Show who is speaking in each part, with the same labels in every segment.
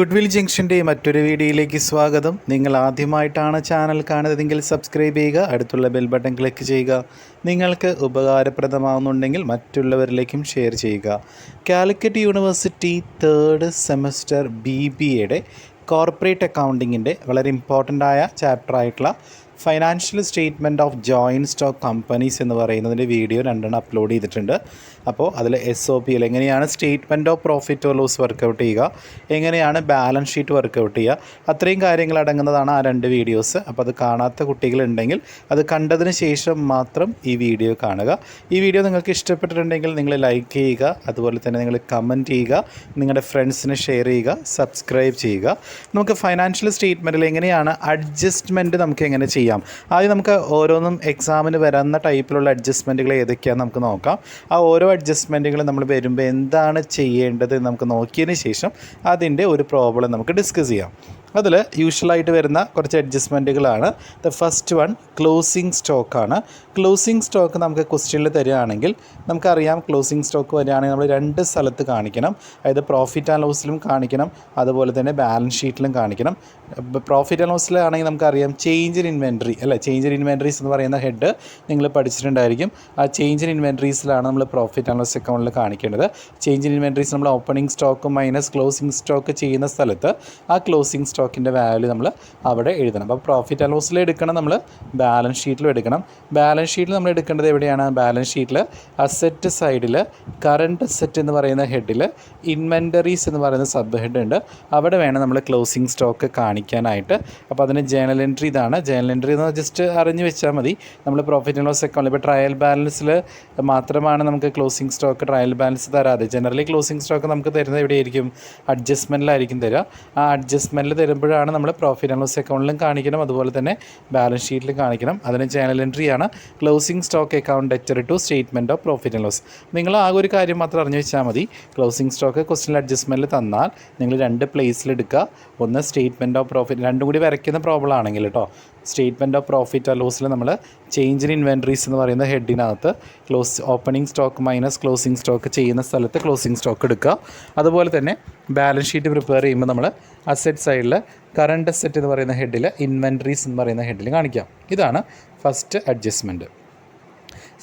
Speaker 1: Goodwill ജംഗ്ഷൻ്റെ മറ്റൊരു വീഡിയോയിലേക്ക് സ്വാഗതം. നിങ്ങൾ ആദ്യമായിട്ടാണ് ചാനൽ കാണുന്നതെങ്കിൽ സബ്സ്ക്രൈബ് ചെയ്യുക, അടുത്തുള്ള ബെൽ ബട്ടൺ ക്ലിക്ക് ചെയ്യുക. നിങ്ങൾക്ക് ഉപകാരപ്രദമാകുന്നുണ്ടെങ്കിൽ മറ്റുള്ളവരിലേക്കും ഷെയർ ചെയ്യുക. കാലിക്കറ്റ് യൂണിവേഴ്സിറ്റി 3rd സെമസ്റ്റർ BBAയുടെ കോർപ്പറേറ്റ് അക്കൗണ്ടിങ്ങിൻ്റെ വളരെ ഇമ്പോർട്ടൻ്റ് ആയ ചാപ്റ്ററായിട്ടുള്ള financial statement of joint stock companies എന്ന് പറയുന്നതിൻ്റെ വീഡിയോ 2 അപ്ലോഡ് ചെയ്തിട്ടുണ്ട്. അപ്പോൾ അതിൽ SOPയിൽ എങ്ങനെയാണ് statement of profit or loss work out ചെയ്യുക, എങ്ങനെയാണ് ബാലൻസ് ഷീറ്റ് വർക്കൗട്ട് ചെയ്യുക, അത്രയും കാര്യങ്ങൾ അടങ്ങുന്നതാണ് ആ 2 വീഡിയോസ്. അപ്പോൾ അത് കാണാത്ത കുട്ടികളുണ്ടെങ്കിൽ അത് കണ്ടതിന് ശേഷം മാത്രം ഈ വീഡിയോ കാണുക. ഈ വീഡിയോ നിങ്ങൾക്ക് ഇഷ്ടപ്പെട്ടിട്ടുണ്ടെങ്കിൽ നിങ്ങൾ ലൈക്ക് ചെയ്യുക, അതുപോലെ തന്നെ നിങ്ങൾ കമൻറ്റ് ചെയ്യുക, നിങ്ങളുടെ ഫ്രണ്ട്സിന് ഷെയർ ചെയ്യുക, സബ്സ്ക്രൈബ് ചെയ്യുക. നമുക്ക് ഫൈനാൻഷ്യൽ സ്റ്റേറ്റ്മെൻറ്റിൽ എങ്ങനെയാണ് അഡ്ജസ്റ്റ്മെൻറ്റ് നമുക്ക് എങ്ങനെ ചെയ്യാം. ആദ്യം നമുക്ക് ഓരോന്നും എക്സാമിന് വരുന്ന ടൈപ്പിലുള്ള അഡ്ജസ്റ്റ്മെൻറ്റുകൾ ഏതൊക്കെയാണെന്ന് നമുക്ക് നോക്കാം. ആ ഓരോ അഡ്ജസ്റ്റ്മെൻറ്റുകൾ നമ്മൾ വരുമ്പോൾ എന്താണ് ചെയ്യേണ്ടത് നമുക്ക് നോക്കിയതിന് ശേഷം അതിൻ്റെ ഒരു പ്രോബ്ലം നമുക്ക് ഡിസ്കസ് ചെയ്യാം. അതിൽ യൂഷ്വലായിട്ട് വരുന്ന കുറച്ച് അഡ്ജസ്റ്റ്മെൻറ്റുകളാണ്. ദ ഫസ്റ്റ് വൺ ക്ലോസിംഗ് സ്റ്റോക്കാണ്. ക്ലോസിംഗ് സ്റ്റോക്ക് നമുക്ക് ക്വസ്റ്റ്യനിൽ തരികയാണെങ്കിൽ നമുക്കറിയാം, ക്ലോസിംഗ് സ്റ്റോക്ക് വരികയാണെങ്കിൽ നമ്മൾ 2 സ്ഥലത്ത് കാണിക്കണം. അതായത് പ്രോഫിറ്റ് ആൻഡ് ലോസിലും കാണിക്കണം, അതുപോലെ തന്നെ ബാലൻസ് ഷീറ്റിലും കാണിക്കണം. പ്രോഫിറ്റ് ആൻഡ് ലോസിലാണെങ്കിൽ നമുക്കറിയാം ചേഞ്ച് ഇൻ ഇൻവെൻട്രി അല്ലേ, ചേഞ്ച് ഇൻ ഇൻവെൻട്രീസ് എന്ന് പറയുന്ന ഹെഡ് നിങ്ങൾ പഠിച്ചിട്ടുണ്ടായിരിക്കും. ആ ചേഞ്ച് ഇൻ ഇൻവെൻട്രീസിലാണ് നമ്മൾ പ്രോഫിറ്റ് ആൻഡ് ലോസ് അക്കൗണ്ടിൽ കാണിക്കേണ്ടത്. ചേഞ്ച് ഇൻ ഇൻവെൻട്രീസ് നമ്മൾ opening stock minus closing stock ചെയ്യുന്ന സ്ഥലത്ത് ആ ക്ലോസിംഗ് സ്റ്റോക്കിൻ്റെ വാല്യൂ നമ്മൾ അവിടെ എഴുതണം. അപ്പോൾ പ്രോഫിറ്റ് ആൻഡ് ലോസിൽ എടുക്കണം, നമ്മൾ ബാലൻസ് ഷീറ്റിലും എടുക്കണം. ബാലൻസ് ഷീറ്റിൽ നമ്മൾ എടുക്കേണ്ടത് എവിടെയാണ്? ബാലൻസ് ഷീറ്റിൽ അസറ്റ് സൈഡിൽ കറണ്ട് അസറ്റ് എന്ന് പറയുന്ന ഹെഡിൽ ഇൻവെൻറ്ററീസ് എന്ന് പറയുന്ന സബ് ഹെഡ് ഉണ്ട്. അവിടെ വേണം നമ്മൾ ക്ലോസിംഗ് സ്റ്റോക്ക് കാണിക്കാനായിട്ട്. അപ്പോൾ അതിന് ജേണൽ എൻട്രി ഇതാണ്. ജേണൽ എൻട്രി എന്ന് ജസ്റ്റ് അറിഞ്ഞ് വെച്ചാൽ മതി. നമ്മൾ പ്രോഫിറ്റ് ആൻഡ് ലോസ് അക്കൗണ്ട് ഇപ്പോൾ ട്രയൽ ബാലൻസിൽ മാത്രമാണ് നമുക്ക് ക്ലോസിംഗ് സ്റ്റോക്ക് ട്രയൽ ബാലൻസ് തരാതെ. ജനറലി ക്ലോസിംഗ് സ്റ്റോക്ക് നമുക്ക് തരുന്നത് എവിടെയായിരിക്കും? അഡ്ജസ്റ്റ്മെൻറ്റിലായിരിക്കും തരിക. ആ അഡ്ജസ്റ്റ്മെൻറ്റിൽ തരുമ്പോഴാണ് നമ്മൾ പ്രോഫിറ്റ് ആൻഡ് ലോസ് അക്കൗണ്ടിലും കാണിക്കണം, അതുപോലെ തന്നെ ബാലൻസ് ഷീറ്റിലും കാണിക്കണം. അതിന് ജേണൽ എൻട്രിയാണ് closing stock account debtor to statement of profit and loss. നിങ്ങൾ ആകെ ഒരു കാര്യം മാത്രം അറിഞ്ഞു വെച്ചാൽ മതി. ക്ലോസിംഗ് സ്റ്റോക്ക് ക്വസ്റ്റ്യൻ അഡ്ജസ്റ്റ്മെൻറ്റിൽ തന്നാൽ നിങ്ങൾ 2 പ്ലേസിൽ എടുക്കുക. ഒന്ന് സ്റ്റേറ്റ്മെൻറ്റ് ഓഫ് പ്രോഫിറ്റ്, രണ്ടും കൂടി വരയ്ക്കുന്ന പ്രോബ്ലം ആണെങ്കിൽ കേട്ടോ. സ്റ്റേറ്റ്മെൻറ്റ് ഓഫ് പ്രോഫിറ്റ് ആൻഡ് ലോസിൽ നമ്മൾ ചേഞ്ച് ഇൻ ഇൻവെൻട്രീസ് എന്ന് പറയുന്ന ഹെഡിനകത്ത് opening stock minus closing stock ചെയ്യുന്ന സ്ഥലത്ത് ക്ലോസിംഗ് സ്റ്റോക്ക് എടുക്കുക. അതുപോലെ തന്നെ ബാലൻസ് ഷീറ്റ് പ്രിപ്പയർ ചെയ്യുമ്പോൾ നമ്മൾ അസറ്റ് സൈഡിൽ കറണ്ട് അസറ്റ് എന്ന് പറയുന്ന ഹെഡിൽ ഇൻവെൻട്രീസ് എന്ന് പറയുന്ന ഹെഡിൽ കാണിക്കാം. ഇതാണ് ഫസ്റ്റ് അഡ്ജസ്റ്റ്മെൻറ്റ്.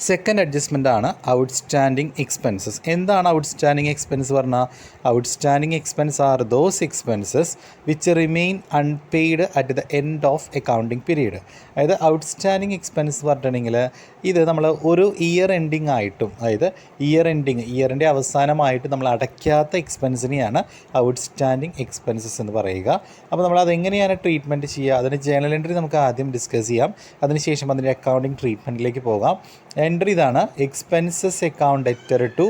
Speaker 1: സെക്കൻഡ് അഡ്ജസ്റ്റ്മെൻ്റ് ആണ് ഔട്ട്സ്റ്റാൻഡിങ് എക്സ്പെൻസസ്. എന്താണ് ഔട്ട്സ്റ്റാൻഡിങ് എക്സ്പെൻസ് പറഞ്ഞാൽ? Outstanding expense are those expenses which remain unpaid at the end of accounting period. അതായത് ഔട്ട്സ്റ്റാൻഡിങ് എക്സ്പെൻസ് പറഞ്ഞിട്ടുണ്ടെങ്കിൽ ഇത് നമ്മൾ ഒരു ഇയർ എൻഡിങ് ആയിട്ടും, അതായത് ഇയറിൻ്റെ അവസാനമായിട്ട് നമ്മൾ അടയ്ക്കാത്ത എക്സ്പെൻസിനെയാണ് ഔട്ട്സ്റ്റാൻഡിങ് എക്സ്പെൻസസ് എന്ന് പറയുക. അപ്പോൾ നമ്മൾ അതെങ്ങനെയാണ് ട്രീറ്റ്മെൻറ്റ് ചെയ്യുക? അതിന് ജേണൽ എൻട്രി നമുക്ക് ആദ്യം ഡിസ്കസ് ചെയ്യാം, അതിനുശേഷം അതിൻ്റെ അക്കൗണ്ടിങ് ട്രീറ്റ്മെൻറ്റിലേക്ക് പോകാം. എൻട്രി ഇതാണ്, expenses account debtor to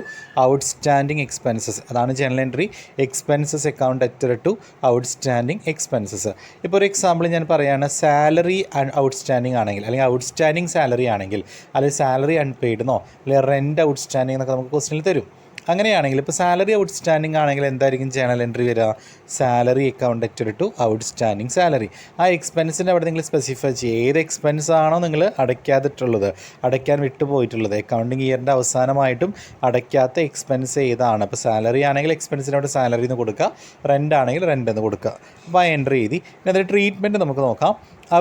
Speaker 1: outstanding expenses. അതാണ് journal entry, expenses account debtor to outstanding expenses. ഇപ്പോൾ ഒരു എക്സാമ്പിൾ ഞാൻ പറയുകയാണ്, സാലറി ഔട്ട്സ്റ്റാൻഡിങ് ആണെങ്കിൽ, അല്ലെങ്കിൽ ഔട്ട്സ്റ്റാൻഡിങ് സാലറി ആണെങ്കിൽ, അല്ലെങ്കിൽ സാലറി അൺപെയ്ഡ് എന്നോ അല്ലെങ്കിൽ റെൻറ്റ് ഔട്ട്സ്റ്റാൻഡിങ് എന്നൊക്കെ നമുക്ക് ക്വസ്റ്റ്യനിൽ തരും. അങ്ങനെയാണെങ്കിൽ ഇപ്പോൾ സാലറി ഔട്ട്സ്റ്റാൻഡിങ് ആണെങ്കിൽ എന്തായിരിക്കും ജേണൽ എൻട്രി വരിക? Salary account debtor to outstanding salary. ആ എക്സ്പെൻസിൻ്റെ അവിടെ നിങ്ങൾ സ്പെസിഫൈ ചെയ്യുക, ഏത് എക്സ്പെൻസ് ആണോ നിങ്ങൾ അടയ്ക്കാൻ വിട്ടുപോയിട്ടുള്ളത്, അക്കൗണ്ടിങ് ഇയറിൻ്റെ അവസാനമായിട്ടും അടയ്ക്കാത്ത എക്സ്പെൻസ് ഏതാണ്. അപ്പോൾ സാലറി ആണെങ്കിൽ എക്സ്പെൻസിനോട് സാലറി എന്ന് കൊടുക്കുക, റെൻ്റ് ആണെങ്കിൽ റെൻ്റ് എന്ന് കൊടുക്കുക. അപ്പോൾ ആ എൻട്രി എഴുതി. പിന്നെ അതിൻ്റെ ട്രീറ്റ്മെൻറ്റ് നമുക്ക് നോക്കാം.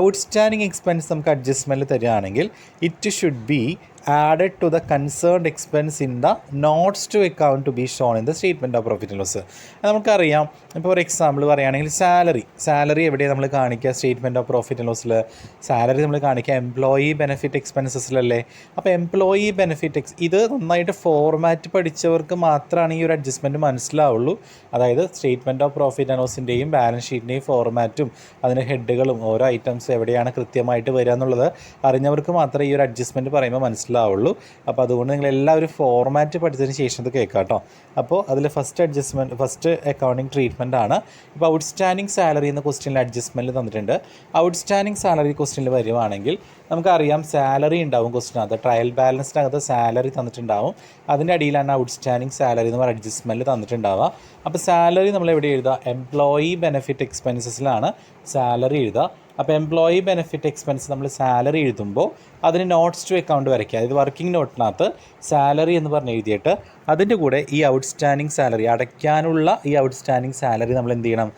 Speaker 1: ഔട്ട്സ്റ്റാൻഡിങ് എക്സ്പെൻസ് നമുക്ക് അഡ്ജസ്റ്റ്മെൻറ്റിൽ തരികയാണെങ്കിൽ it should be added to the concerned expense in the notes to account to be shown in the statement of profit and loss. നമുക്കറിയാം, ഇപ്പോൾ ഒരു എക്സാമ്പിൾ പറയുകയാണെങ്കിൽ സാലറി എവിടെയാണ് നമ്മൾ കാണിക്കുക? സ്റ്റേറ്റ്മെൻറ്റ് ഓഫ് പ്രോഫിറ്റ് ആൻഡ് ലോസിൽ സാലറി നമ്മൾ കാണിക്കുക എംപ്ലോയി ബെനിഫിറ്റ് എക്സ്പെൻസസിലല്ലേ. അപ്പോൾ എംപ്ലോയി ബെനിഫിറ്റ് ഇത് നന്നായിട്ട് ഫോർമാറ്റ് പഠിച്ചവർക്ക് മാത്രമാണ് ഈ ഒരു അഡ്ജസ്റ്റ്മെൻറ്റ് മനസ്സിലാവുള്ളൂ. അതായത് സ്റ്റേറ്റ്മെൻറ്റ് ഓഫ് പ്രോഫിറ്റ് ആൻഡ് ലോസിൻ്റെയും ബാലൻസ് ഷീറ്റിൻ്റെയും ഫോർമാറ്റും അതിൻ്റെ ഹെഡുകളും ഓരോ ഐറ്റംസ് എവിടെയാണ് കൃത്യമായിട്ട് വരിക എന്നുള്ളത് അറിഞ്ഞവർക്ക് മാത്രമേ ഈ ഒരു അഡ്ജസ്റ്റ്മെൻറ്റ് പറയുമ്പോൾ മനസ്സിലാവുള്ളൂ. അപ്പോൾ അതുകൊണ്ട് നിങ്ങൾ എല്ലാവരും ഫോർമാറ്റ് പഠിച്ചതിന് ശേഷം ഇത് കേൾക്കാം കേട്ടോ. അപ്പോൾ അതിൽ ഫസ്റ്റ് അക്കൗണ്ടിങ് ട്രീറ്റ്മെൻറ്റ് ആണ്. ഇപ്പോൾ ഔട്ട്സ്റ്റാൻഡിങ് സാലറി എന്ന ക്വസ്റ്റ്യനിൽ അഡ്ജസ്റ്റ്മെൻറ്റ് തന്നിട്ടുണ്ട്. ഔട്ട്സ്റ്റാൻഡിങ് സാലറി ക്വസ്റ്റ്യനിൽ വരുവാണെങ്കിൽ നമുക്കറിയാം സാലറി ഉണ്ടാവും ക്വസ്റ്റ്യനകത്ത്, ട്രയൽ ബാലൻസിനകത്ത് സാലറി തന്നിട്ടുണ്ടാവും. അതിൻ്റെ അടിയിലാണ് ഔട്ട്സ്റ്റാൻഡിങ് സാലറി എന്ന് പറയുന്ന അഡ്ജസ്റ്റ്മെൻറ്റ് തന്നിട്ടുണ്ടാവുക. അപ്പോൾ സാലറി നമ്മൾ എവിടെ എഴുതുക? എംപ്ലോയി ബെനിഫിറ്റ് എക്സ്പെൻസസിലാണ് സാലറി എഴുതുക. അപ്പോൾ എംപ്ലോയി ബെനിഫിറ്റ് എക്സ്പെൻസ് നമ്മൾ സാലറി എഴുതുമ്പോൾ അതിന് നോട്ട്സ് ടു അക്കൗണ്ട് വരയ്ക്കുക. അതായത് വർക്കിംഗ് നോട്ടിനകത്ത് സാലറി എന്ന് പറഞ്ഞ് എഴുതിയിട്ട് അതിൻ്റെ കൂടെ ഈ ഔട്ട്സ്റ്റാൻഡിങ് സാലറി അടയ്ക്കാനുള്ള ഈ ഔട്ട്സ്റ്റാൻഡിങ് സാലറി നമ്മൾ എന്ത് ചെയ്യണം?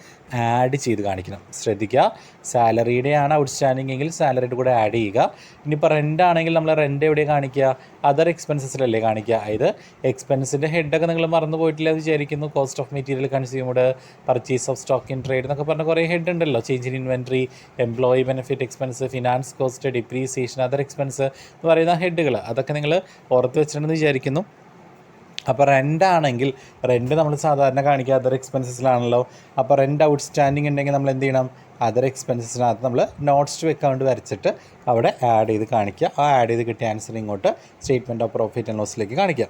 Speaker 1: ആഡ് ചെയ്ത് കാണിക്കണം. ശ്രദ്ധിക്കുക, സാലറിയുടെയാണ് ഔട്ട്സ്റ്റാൻഡിംഗ് എങ്കിൽ സാലറിയുടെ കൂടെ ആഡ് ചെയ്യുക. ഇനിയിപ്പോൾ റെൻ്റ് ആണെങ്കിൽ നമ്മൾ റെൻ്റ് എവിടെ കാണിക്കുക? അതർ എക്സ്പെൻസസിലല്ലേ കാണിക്കുക. അതായത് എക്സ്പെൻസിൻ്റെ ഹെഡൊക്കെ നിങ്ങൾ മറന്നു പോയിട്ടില്ല എന്ന് വിചാരിക്കുന്നു. Cost of material consumed, purchase of stock in trade എന്നൊക്കെ പറഞ്ഞ കുറേ ഹെഡ് ഉണ്ടല്ലോ. Change in inventory, employee benefit expense, finance cost, depreciation, other expense എന്ന് പറയുന്ന ഹെഡുകൾ അതൊക്കെ നിങ്ങൾ ഓർത്ത് വെച്ചിട്ടുണ്ടെന്ന് വിചാരിക്കുന്നു. അപ്പോൾ റെൻ്റ് ആണെങ്കിൽ റെൻ്റ് നമ്മൾ സാധാരണ കാണിക്കുക അതർ എക്സ്പെൻസസിലാണല്ലോ. അപ്പോൾ റെൻ്റ് ഔട്ട്സ്റ്റാൻഡിങ് ഉണ്ടെങ്കിൽ നമ്മൾ എന്ത് ചെയ്യണം? അതർ എക്സ്പെൻസസിനകത്ത് നമ്മൾ നോട്ട്സ് ടു അക്കൗണ്ട് വരച്ചിട്ട് അവിടെ ആഡ് ചെയ്ത് കാണിക്കുക. ആ ആഡ് ചെയ്ത് കിട്ടിയ ആൻസർ ഇങ്ങോട്ട് സ്റ്റേറ്റ്മെൻറ്റ് ഓഫ് പ്രോഫിറ്റ് ആൻഡ് ലോസിലേക്ക് കാണിക്കുക.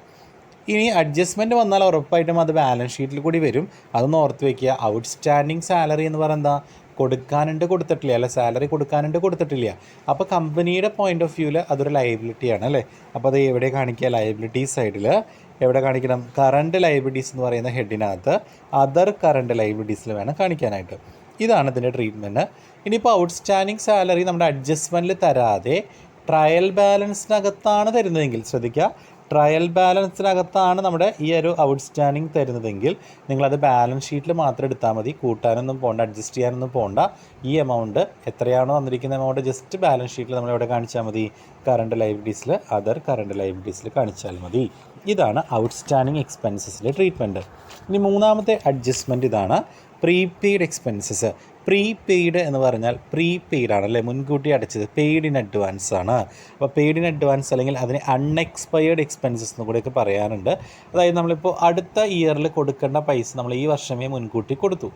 Speaker 1: ഇനി അഡ്ജസ്റ്റ്മെൻറ്റ് വന്നാൽ ഉറപ്പായിട്ടും അത് ബാലൻസ് ഷീറ്റിൽ കൂടി വരും. അതൊന്ന് ഓർത്ത് വയ്ക്കുക. ഔട്ട്സ്റ്റാൻഡിങ് സാലറി എന്ന് പറയുന്നത് കൊടുക്കാനുണ്ട് കൊടുത്തിട്ടില്ല, അല്ല സാലറി കൊടുക്കാനുണ്ട് കൊടുത്തിട്ടില്ല. അപ്പോൾ കമ്പനിയുടെ പോയിൻ്റ് ഓഫ് വ്യൂവിൽ അതൊരു ലയബിലിറ്റിയാണ് അല്ലേ. അപ്പോൾ അത് എവിടെ കാണിക്കുക? ലയബിലിറ്റീസ് സൈഡിൽ എവിടെ കാണിക്കണം? കറണ്ട് ലയബിലിറ്റീസ് എന്ന് പറയുന്ന ഹെഡിനകത്ത് അതർ കറണ്ട് ലയബിലിറ്റീസിൽ വേണം കാണിക്കാനായിട്ട്. ഇതാണ് ഇതിൻ്റെ ട്രീറ്റ്മെൻറ്റ്. ഇനിയിപ്പോൾ ഔട്ട്സ്റ്റാൻഡിങ് സാലറി നമ്മുടെ അഡ്ജസ്റ്റ്മെൻറ്റിൽ തരാതെ ട്രയൽ ബാലൻസിനകത്താണ് തരുന്നതെങ്കിൽ, ശ്രദ്ധിക്കുക, ട്രയൽ ബാലൻസിനകത്താണ് നമ്മുടെ ഈ ഒരു ഔട്ട്സ്റ്റാൻഡിങ് തരുന്നതെങ്കിൽ നിങ്ങളത് ബാലൻസ് ഷീറ്റിൽ മാത്രം എടുത്താൽ മതി. കൂട്ടാനൊന്നും പോകണ്ട, അഡ്ജസ്റ്റ് ചെയ്യാനൊന്നും പോകണ്ട. ഈ എമൗണ്ട് എത്രയാണോ വന്നിരിക്കുന്ന എമൗണ്ട് ജസ്റ്റ് ബാലൻസ് ഷീറ്റിൽ നമ്മൾ എവിടെ കാണിച്ചാൽ മതി? കറണ്ട് ലയബിലിറ്റീസിൽ, അതർ കറണ്ട് ലയബിലിറ്റീസിൽ കാണിച്ചാൽ മതി. ഇതാണ് ഔട്ട്സ്റ്റാൻഡിങ് എക്സ്പെൻസസിലെ ട്രീറ്റ്മെൻറ്റ്. ഇനി മൂന്നാമത്തെ അഡ്ജസ്റ്റ്മെൻറ്റ് ഇതാണ്, പ്രീപെയ്ഡ് എക്സ്പെൻസസ്. പ്രീപെയ്ഡ് എന്ന് പറഞ്ഞാൽ പ്രീപെയ്ഡ് ആണല്ലേ, മുൻകൂട്ടി അടച്ചത്. പെയ്ഡ് ഇൻ അഡ്വാൻസ് ആണ്. അപ്പോൾ പെയ്ഡ് ഇൻ അഡ്വാൻസ് അല്ലെങ്കിൽ അതിന് അൺഎക്സ്പയർഡ് എക്സ്പെൻസസ് എന്ന് കൂടെയൊക്കെ പറയാറുണ്ട്. അതായത് നമ്മളിപ്പോൾ അടുത്ത ഇയറിൽ കൊടുക്കേണ്ട പൈസ നമ്മൾ ഈ വർഷമേ മുൻകൂട്ടി കൊടുത്തു.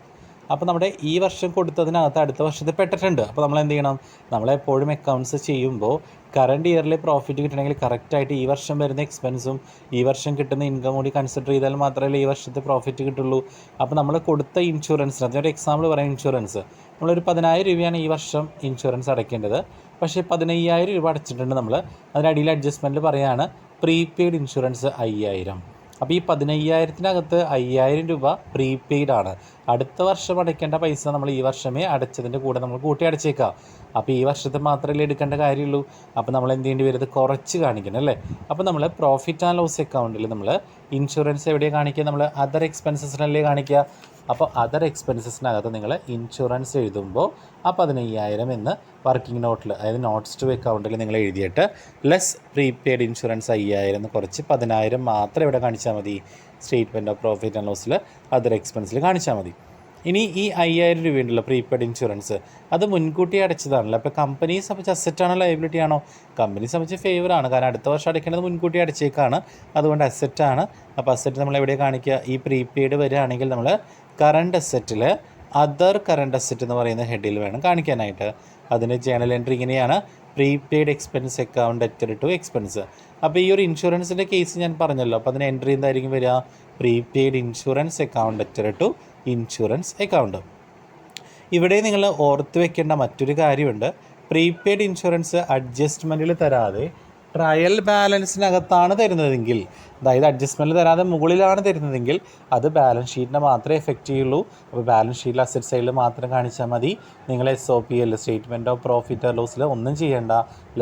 Speaker 1: അപ്പോൾ നമ്മുടെ ഈ വർഷം കൊടുത്തതിനകത്ത് അടുത്ത വർഷത്തിൽ പെട്ടിട്ടുണ്ട്. അപ്പോൾ നമ്മൾ എന്ത് ചെയ്യണം? നമ്മളെപ്പോഴും അക്കൗണ്ട്സ് ചെയ്യുമ്പോൾ കറണ്ട് ഇയറിൽ പ്രോഫിറ്റ് കിട്ടണമെങ്കിൽ കറക്റ്റായിട്ട് ഈ വർഷം വരുന്ന എക്സ്പെൻസും ഈ വർഷം കിട്ടുന്ന ഇൻകം കൂടി കൺസിഡർ ചെയ്താൽ മാത്രമേ ഈ വർഷത്തെ പ്രോഫിറ്റ് കിട്ടുള്ളൂ. അപ്പോൾ നമ്മൾ കൊടുത്ത ഇൻഷുറൻസിന്, അതിനൊരു എക്സാമ്പിൾ പറയാം. ഇൻഷുറൻസ് നമ്മളൊരു 10,000 രൂപയാണ് ഈ വർഷം ഇൻഷുറൻസ് അടയ്ക്കേണ്ടത്. പക്ഷേ 15,000 രൂപ അടച്ചിട്ടുണ്ട് നമ്മൾ. അതിനടിയിൽ അഡ്ജസ്റ്റ്മെൻറ്റ് പറയുകയാണ് പ്രീപെയ്ഡ് ഇൻഷുറൻസ് 5,000. അപ്പോൾ ഈ 15,000-നകത്ത് 5,000 രൂപ പ്രീപെയ്ഡ് ആണ്. അടുത്ത വർഷം അടയ്ക്കേണ്ട പൈസ നമ്മൾ ഈ വർഷമേ അടച്ചതിൻ്റെ കൂടെ നമ്മൾ കൂട്ടി അടച്ചേക്കാം. അപ്പോൾ ഈ വർഷത്തെ മാത്രമല്ലേ എടുക്കേണ്ട കാര്യമുള്ളൂ. അപ്പോൾ നമ്മൾ എന്ത് ചെയ്യേണ്ടി വരും? കുറച്ച് കാണിക്കണം അല്ലേ. അപ്പോൾ നമ്മൾ പ്രോഫിറ്റ് ആൻഡ് ലോസ് അക്കൗണ്ടിൽ നമ്മൾ ഇൻഷുറൻസ് എവിടെയാണ് കാണിക്കുക? നമ്മൾ അതർ എക്സ്പെൻസസിനല്ലേ കാണിക്കുക. അപ്പോൾ അതർ എക്സ്പെൻസസിനകത്ത് നിങ്ങൾ ഇൻഷുറൻസ് എഴുതുമ്പോൾ ആ 15,000 എന്ന് വർക്കിംഗ് നോട്ടിൽ, അതായത് നോട്ട്സ് ടു അക്കൗണ്ടിൽ നിങ്ങൾ എഴുതിയിട്ട് ലെസ് പ്രീപെയ്ഡ് ഇൻഷുറൻസ് 5,000 എന്ന് കുറച്ച് 10,000 മാത്രം ഇവിടെ കാണിച്ചാൽ മതി. സ്റ്റേറ്റ്മെൻറ്റ് ഓഫ് പ്രോഫിറ്റ് ആൻഡ് ലോസിൽ അതർ എക്സ്പെൻസിൽ കാണിച്ചാൽ മതി. ഇനി ഈ 5,000 രൂപയുണ്ടല്ലോ പ്രീപെയ്ഡ് ഇൻഷുറൻസ്, അത് മുൻകൂട്ടി അടച്ചതാണല്ലോ. അപ്പോൾ കമ്പനിയെ സംബന്ധിച്ച് അസറ്റാണോ ലയബിലിറ്റി ആണോ? കമ്പനിയെ സംബന്ധിച്ച് ഫേവറാണ്. കാരണം അടുത്ത വർഷം അടയ്ക്കേണ്ടത് മുൻകൂട്ടി അടച്ചേക്കാണ്, അതുകൊണ്ട് അസറ്റാണ്. അപ്പോൾ അസറ്റ് നമ്മൾ എവിടെ കാണിക്കുക? ഈ പ്രീപെയ്ഡ് വരികയാണെങ്കിൽ നമ്മൾ കറണ്ട് അസറ്റിൽ അതർ കറണ്ട് അസറ്റ് എന്ന് പറയുന്ന ഹെഡിൽ വേണം കാണിക്കാനായിട്ട്. അതിന് ജേണൽ എൻട്രി ഇങ്ങനെയാണ്, prepaid expense account debtor to expense. അപ്പോൾ ഈ ഒരു ഇൻഷുറൻസിൻ്റെ കേസ് ഞാൻ പറഞ്ഞല്ലോ. അപ്പോൾ അതിന് എൻട്രി എന്തായിരിക്കും വരിക? Prepaid insurance account debtor to insurance account. ഇവിടെ നിങ്ങൾ ഓർത്ത് വെക്കേണ്ട മറ്റൊരു കാര്യമുണ്ട്. പ്രീപെയ്ഡ് ഇൻഷുറൻസ് അഡ്ജസ്റ്റ്മെൻറ്റിൽ തരാതെ ട്രയൽ ബാലൻസിനകത്താണ് തരുന്നതെങ്കിൽ, അതായത് അഡ്ജസ്റ്റ്മെൻറ്റിൽ തരാതെ മുകളിലാണ് തരുന്നതെങ്കിൽ അത് ബാലൻസ് ഷീറ്റിനെ മാത്രമേ എഫക്റ്റ് ചെയ്യുള്ളൂ. അപ്പോൾ ബാലൻസ് ഷീറ്റിൽ അസറ്റ് സൈഡിൽ മാത്രം കാണിച്ചാൽ മതി. നിങ്ങൾ SOPL, statement of profit and ലോസിൽ ഒന്നും ചെയ്യേണ്ട,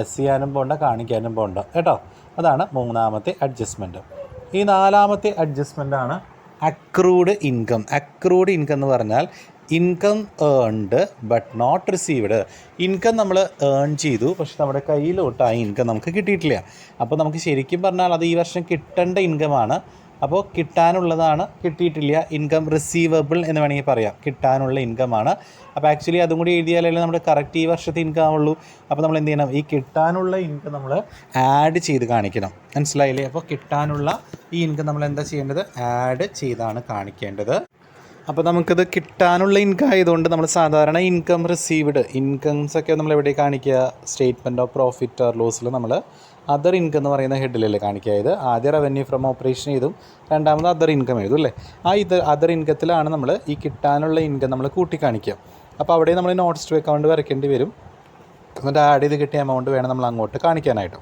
Speaker 1: ലെസ് ചെയ്യാനും പോകണ്ട, കാണിക്കാനും പോകണ്ട കേട്ടോ. അതാണ് മൂന്നാമത്തെ അഡ്ജസ്റ്റ്മെൻറ്റ്. ഈ നാലാമത്തെ അഡ്ജസ്റ്റ്മെൻറ്റാണ് അക്രൂഡ് ഇൻകം. അക്രൂഡ് ഇൻകം എന്ന് പറഞ്ഞാൽ income earned but not received. Income നമ്മൾ ഏൺ ചെയ്തു, പക്ഷെ നമ്മുടെ കയ്യിലോട്ട് ആ ഇൻകം നമുക്ക് കിട്ടിയിട്ടില്ല. അപ്പോൾ നമുക്ക് ശരിക്കും പറഞ്ഞാൽ അത് ഈ വർഷം കിട്ടേണ്ട ഇൻകമാണ്. അപ്പോൾ കിട്ടാനുള്ളതാണ്, കിട്ടിയിട്ടില്ല. ഇൻകം റിസീവബിൾ എന്ന് വേണമെങ്കിൽ പറയാം. കിട്ടാനുള്ള ഇൻകമാണ്. അപ്പോൾ ആക്ച്വലി അതും കൂടി എഴുതിയാലല്ലേ നമ്മുടെ കറക്റ്റ് ഈ വർഷത്തെ ഇൻകം ആവുള്ളൂ. അപ്പോൾ നമ്മൾ എന്ത് ചെയ്യണം? ഈ കിട്ടാനുള്ള ഇൻകം നമ്മൾ ആഡ് ചെയ്ത് കാണിക്കണം. മനസ്സിലായില്ലേ? അപ്പോൾ കിട്ടാനുള്ള ഈ ഇൻകം നമ്മൾ എന്താ ചെയ്യേണ്ടത്? ആഡ് ചെയ്താണ് കാണിക്കേണ്ടത്. അപ്പോൾ നമുക്കത് കിട്ടാനുള്ള ഇൻകം ആയതുകൊണ്ട് നമ്മൾ സാധാരണ ഇൻകം റിസീവ്ഡ് ഇൻകംസൊക്കെ നമ്മൾ എവിടെ കാണിക്കുക? സ്റ്റേറ്റ്മെൻറ്റ് ഓഫ് പ്രോഫിറ്റ് ഓർ ലോസിൽ നമ്മൾ അതർ ഇൻകം എന്ന് പറയുന്ന ഹെഡിലല്ലേ കാണിക്കുക. ആദ്യം റവന്യൂ ഫ്രം ഓപ്പറേഷൻ ചെയ്തും രണ്ടാമത് അതർ ഇൻകം എഴുതും അല്ലേ. ആ അതർ ഇൻകത്തിലാണ് നമ്മൾ ഈ കിട്ടാനുള്ള ഇൻകം നമ്മൾ കൂട്ടി കാണിക്കുക. അപ്പോൾ അവിടെ നമ്മൾ നോട്ട്സ് ടു അക്കൗണ്ട് വരയ്ക്കേണ്ടി വരും. എന്നിട്ട് ആഡ് ചെയ്ത് കിട്ടിയ എമൗണ്ട് വേണം നമ്മൾ അങ്ങോട്ട് കാണിക്കാനായിട്ട്.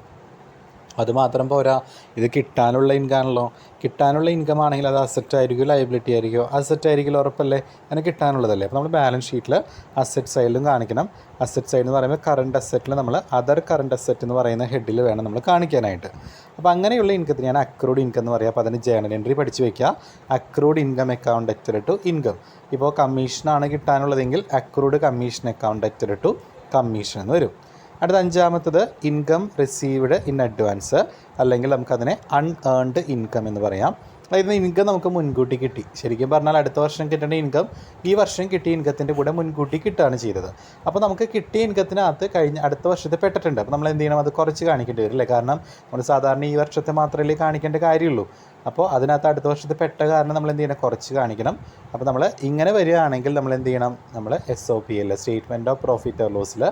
Speaker 1: അതുമാത്രം പോരാ, ഇത് കിട്ടാനുള്ള ഇൻകമാണല്ലോ. കിട്ടാനുള്ള ഇൻകം ആണെങ്കിൽ അത് അസറ്റ് ആയിരിക്കും, ലയബിലിറ്റി ആയിരിക്കും. അസറ്റ് ആയിരിക്കും, ഉറപ്പല്ലേ, അങ്ങനെ കിട്ടാനുള്ളതല്ലേ. അപ്പോൾ നമ്മൾ ബാലൻസ് ഷീറ്റിൽ അസറ്റ് സൈഡിലും കാണിക്കണം. അസറ്റ് സൈഡ് എന്ന് പറയുമ്പോൾ കറണ്ട് അസറ്റിൽ നമ്മൾ അതർ കറണ്ട് അസറ്റ് എന്ന് പറയുന്ന ഹെഡിൽ വേണം നമ്മൾ കാണിക്കാനായിട്ട്. അപ്പോൾ അങ്ങനെയുള്ള ഇൻകത്തിനെയാണ് അക്രൂഡ് ഇൻകം എന്ന് പറയുക. അപ്പോൾ അതിന് ജേണൽ എൻട്രി പഠിച്ച് വയ്ക്കുക. അക്രൂഡ് ഇൻകം അക്കൗണ്ട് ഡെറ്റഡ് ടു ഇൻകം. ഇപ്പോൾ കമ്മീഷനാണ് കിട്ടാനുള്ളതെങ്കിൽ അക്രൂഡ് കമ്മീഷൻ അക്കൗണ്ട് ഡെറ്റഡ് ടു കമ്മീഷൻ എന്ന് വരും. അടുത്ത അഞ്ചാമത്തത് ഇൻകം റിസീവ്ഡ് ഇൻ അഡ്വാൻസ്, അല്ലെങ്കിൽ നമുക്കതിനെ അൺഏൺഡ് ഇൻകം എന്ന് പറയാം. അതായത് ഇൻകം നമുക്ക് മുൻകൂട്ടി കിട്ടി. ശരിക്കും പറഞ്ഞാൽ അടുത്ത വർഷം കിട്ടേണ്ട ഇൻകം ഈ വർഷം കിട്ടിയ ഇൻകത്തിൻ്റെ കൂടെ മുൻകൂട്ടി കിട്ടുകയാണ് ചെയ്തത്. അപ്പോൾ നമുക്ക് കിട്ടിയ ഇൻകത്തിനകത്ത് അടുത്ത വർഷത്തെ പെട്ടിട്ടുണ്ട്. അപ്പോൾ നമ്മൾ എന്ത് ചെയ്യണം, അത് കുറച്ച് കാണിക്കേണ്ടി വരും അല്ലേ. കാരണം നമ്മൾ സാധാരണ ഈ വർഷത്തെ മാത്രമല്ലേ കാണിക്കേണ്ട കാര്യമുള്ളൂ. അപ്പോൾ അതിനകത്ത് അടുത്ത വർഷത്തെ പെട്ട കാരണം നമ്മൾ എന്ത് ചെയ്യണം, കുറച്ച് കാണിക്കണം. അപ്പോൾ നമ്മൾ ഇങ്ങനെ വരികയാണെങ്കിൽ നമ്മൾ എന്ത് ചെയ്യണം, നമ്മൾ SOPL statement of profit or ലോസിൽ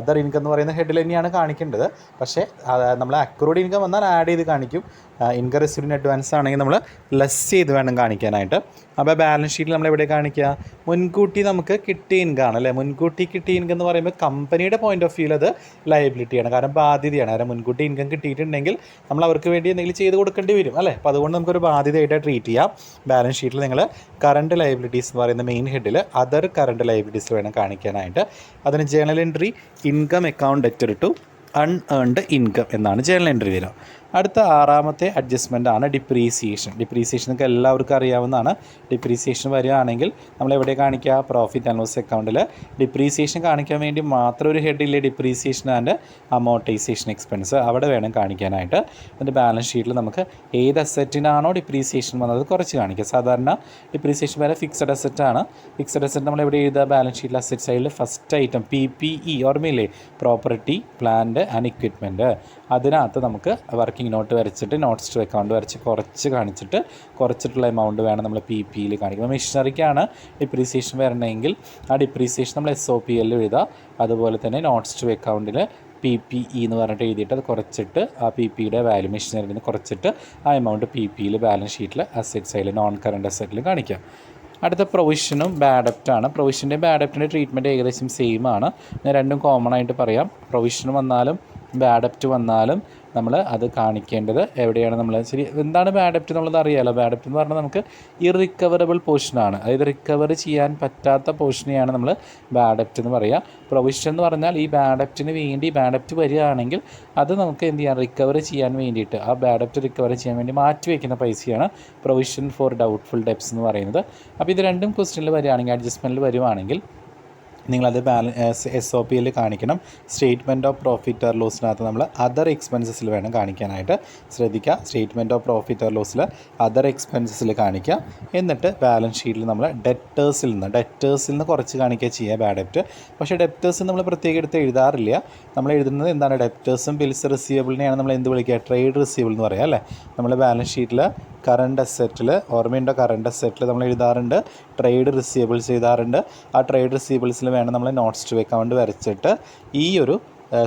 Speaker 1: അതർ ഇൻകം എന്ന് പറയുന്ന ഹെഡിൽ തന്നെയാണ് കാണിക്കേണ്ടത്. പക്ഷേ നമ്മൾ അക്രൂഡ് ഇൻകം വന്നാൽ ആഡ് ചെയ്ത് കാണിക്കും. ഇൻകം റിസീവ്ഡ് ഇൻ അഡ്വാൻസ് ആണെങ്കിൽ നമ്മൾ ലെസ് ചെയ്ത് വേണം കാണിക്കാനായിട്ട്. അപ്പോൾ ബാലൻസ് ഷീറ്റിൽ നമ്മൾ എവിടെ കാണിക്കുക, മുൻകൂട്ടി നമുക്ക് കിട്ടിയ ഇൻകം ആണ് അല്ലേ. മുൻകൂട്ടി കിട്ടിയ ഇൻകം എന്ന് പറയുമ്പോൾ കമ്പനിയുടെ പോയിന്റ് ഓഫ് വ്യൂവിൽ അത് ലയബിലിറ്റിയാണ്, കാരണം ബാധ്യതയാണ്. കാരണം മുൻകൂട്ടി ഇൻകം കിട്ടിയിട്ടുണ്ടെങ്കിൽ നമ്മൾ അവർക്ക് വേണ്ടി എന്തെങ്കിലും ചെയ്ത് കൊടുക്കേണ്ടി വരും അല്ലേ. അപ്പോൾ അതുകൊണ്ട് നമുക്കൊരു ബാധ്യതയായിട്ട് ട്രീറ്റ് ചെയ്യാം. ബാലൻസ് ഷീറ്റിൽ നിങ്ങൾ കറണ്ട് ലയബിലിറ്റീസ് എന്ന് പറയുന്ന മെയിൻ ഹെഡിൽ അതർ കറണ്ട് ലയബിലിറ്റീസ് വേണം കാണിക്കാനായിട്ട്. അതിന് ജേണൽ എൻട്രി ഇൻകം അക്കൗണ്ട് ഡെറ്റഡ് ടു അൺഏൺഡ് ഇൻകം എന്നാണ് ജേണൽ എൻട്രി വരിക. അടുത്ത ആറാമത്തെ അഡ്ജസ്റ്റ്മെൻ്റ് ആണ് ഡിപ്രീസിയേഷൻ. ഡിപ്രീസിയേഷൻ ഒക്കെ എല്ലാവർക്കും അറിയാവുന്നതാണ്. ഡിപ്രീസിയേഷൻ വരികയാണെങ്കിൽ നമ്മൾ എവിടെ കാണിക്കുക, പ്രോഫിറ്റ് ആൻഡ് ലോസ് അക്കൗണ്ടിൽ ഡിപ്രീസിയേഷൻ കാണിക്കാൻ വേണ്ടി മാത്രം ഒരു ഹെഡില്ലേ, ഡിപ്രീസിയേഷൻ ആൻഡ് അമോർട്ടൈസേഷൻ എക്സ്പെൻസ്, അവിടെ വേണം കാണിക്കാനായിട്ട്. അതിൻ്റെ ബാലൻസ് ഷീറ്റിൽ നമുക്ക് ഏത് അസറ്റിനാണോ ഡിപ്രീസിയേഷൻ വന്നത് കുറച്ച് കാണിക്കുക. സാധാരണ ഡിപ്രീസിയേഷൻ വരെ ഫിക്സഡ് അസറ്റാണ്. ഫിക്സഡ് അസറ്റ് നമ്മൾ എവിടെ എഴുതുക, ബാലൻസ് ഷീറ്റിൽ അസറ്റ് സൈഡിൽ ഫസ്റ്റ് ഐറ്റം PPE, ഓർമ്മയില്ലേ, പ്രോപ്പർട്ടി പ്ലാന്റ് ആൻഡ് ഇക്വിപ്മെൻറ്റ്. അതിനകത്ത് നമുക്ക് വർക്കിംഗ് നോട്ട് വരച്ചിട്ട് നോട്ട്സ് ടു അക്കൗണ്ട് വരച്ച് കുറച്ച് കാണിച്ചിട്ട് കുറച്ചിട്ടുള്ള എമൗണ്ട് വേണം നമ്മൾ PPEയിൽ കാണിക്കുക. മെഷീനറിക്കാണ് ഡിപ്രീസിയേഷൻ വരണമെങ്കിൽ ആ ഡിപ്രീസിയേഷൻ നമ്മൾ SOPL എഴുതുക. അതുപോലെ തന്നെ നോട്ട്സ് ടു അക്കൗണ്ടിൽ PPE എന്ന് പറഞ്ഞിട്ട് എഴുതിയിട്ട് അത് കുറച്ചിട്ട് ആ PPEയുടെ വാല്യൂ മെഷീനറിയിൽ നിന്ന് കുറച്ചിട്ട് ആ എമൗണ്ട് PPEയിൽ ബാലൻസ് ഷീറ്റിൽ അസറ്റ് സൈഡിൽ നോൺ കറണ്ട് അസറ്റിൽ കാണിക്കാം. അടുത്ത പ്രൊവിഷനും ബാഡപ്റ്റാണ്. പ്രൊവിഷൻ്റെയും ബാഡപ്റ്റിൻ്റെ ട്രീറ്റ്മെൻറ്റ് ഏകദേശം സെയിം ആണ്. ഞാൻ രണ്ടും കോമൺ ആയിട്ട് പറയാം. പ്രൊവിഷൻ വന്നാലും ബാഡപ്റ്റ് വന്നാലും നമ്മൾ അത് കാണിക്കേണ്ടത് എവിടെയാണ്, നമ്മൾ ശരി എന്താണ് ബാഡപ്റ്റ് എന്നുള്ളത് അറിയാമല്ലോ. ബാഡപ്റ്റ് എന്ന് പറഞ്ഞാൽ നമുക്ക് ഇറിക്കവറബിൾ പോർഷനാണ്, അതായത് റിക്കവർ ചെയ്യാൻ പറ്റാത്ത പോർഷനെയാണ് നമ്മൾ ബാഡപ്റ്റ് എന്ന് പറയുക. പ്രൊവിഷൻ എന്ന് പറഞ്ഞാൽ ഈ ബാഡപ്റ്റിന് വേണ്ടി ബാഡപ്റ്റ് വരികയാണെങ്കിൽ അത് നമുക്ക് എന്ത് ചെയ്യാൻ, റിക്കവർ ചെയ്യാൻ വേണ്ടിയിട്ട് ആ ബാഡപ്റ്റ് റിക്കവർ ചെയ്യാൻ വേണ്ടി മാറ്റി വയ്ക്കുന്ന പൈസയാണ് പ്രൊവിഷൻ ഫോർ ഡൗട്ട്ഫുൾ ഡെപ്റ്റ്സ് എന്ന് പറയുന്നത്. അപ്പോൾ ഇത് രണ്ടും ക്വസ്റ്റ്യനിൽ വരികയാണെങ്കിൽ, അഡ്ജസ്റ്റ്മെൻറ്റിൽ വരുവാണെങ്കിൽ നിങ്ങളത് SOPL കാണിക്കണം. സ്റ്റേറ്റ്മെൻറ്റ് ഓഫ് പ്രോഫിറ്റ് ഓർ ലോസിനകത്ത് നമ്മൾ അതർ എക്സ്പെൻസസിൽ വേണം കാണിക്കാനായിട്ട്. ശ്രദ്ധിക്കുക, സ്റ്റേറ്റ്മെൻറ്റ് ഓഫ് പ്രോഫിറ്റ് ഓർ ലോസിൽ അതർ എക്സ്പെൻസസിൽ കാണിക്കുക. എന്നിട്ട് ബാലൻസ് ഷീറ്റിൽ നമ്മൾ ഡെറ്റേഴ്സിൽ നിന്ന് കുറച്ച് കാണിക്കുക ചെയ്യുക ബാഡപ്റ്റ്. പക്ഷേ ഡെപ്റ്റേഴ്സ് നമ്മൾ പ്രത്യേകം എടുത്ത് എഴുതാറില്ല. നമ്മൾ എഴുതുന്നത് എന്താണ്, ഡെപ്റ്റേഴ്സും ബിൽസ് റിസീവബിളിനെയാണ് നമ്മൾ എന്ത് വിളിക്കുക, ട്രേഡ് റിസീവബിൾ എന്ന് പറയാം അല്ലേ. നമ്മൾ ബാലൻസ് ഷീറ്റിൽ കറണ്ട് അസറ്റിൽ, ഓർമ്മയുണ്ടോ, കറണ്ട് അസറ്റിൽ നമ്മൾ എഴുതാറുണ്ട് ട്രേഡ് റിസീവബിൾസ് എഴുതാറുണ്ട്. ആ ട്രേഡ് റിസീവബിൾസിൽ വേണം നമ്മൾ നോട്ട്സ് ടു അക്കൗണ്ട് വരച്ചിട്ട് ഈ ഒരു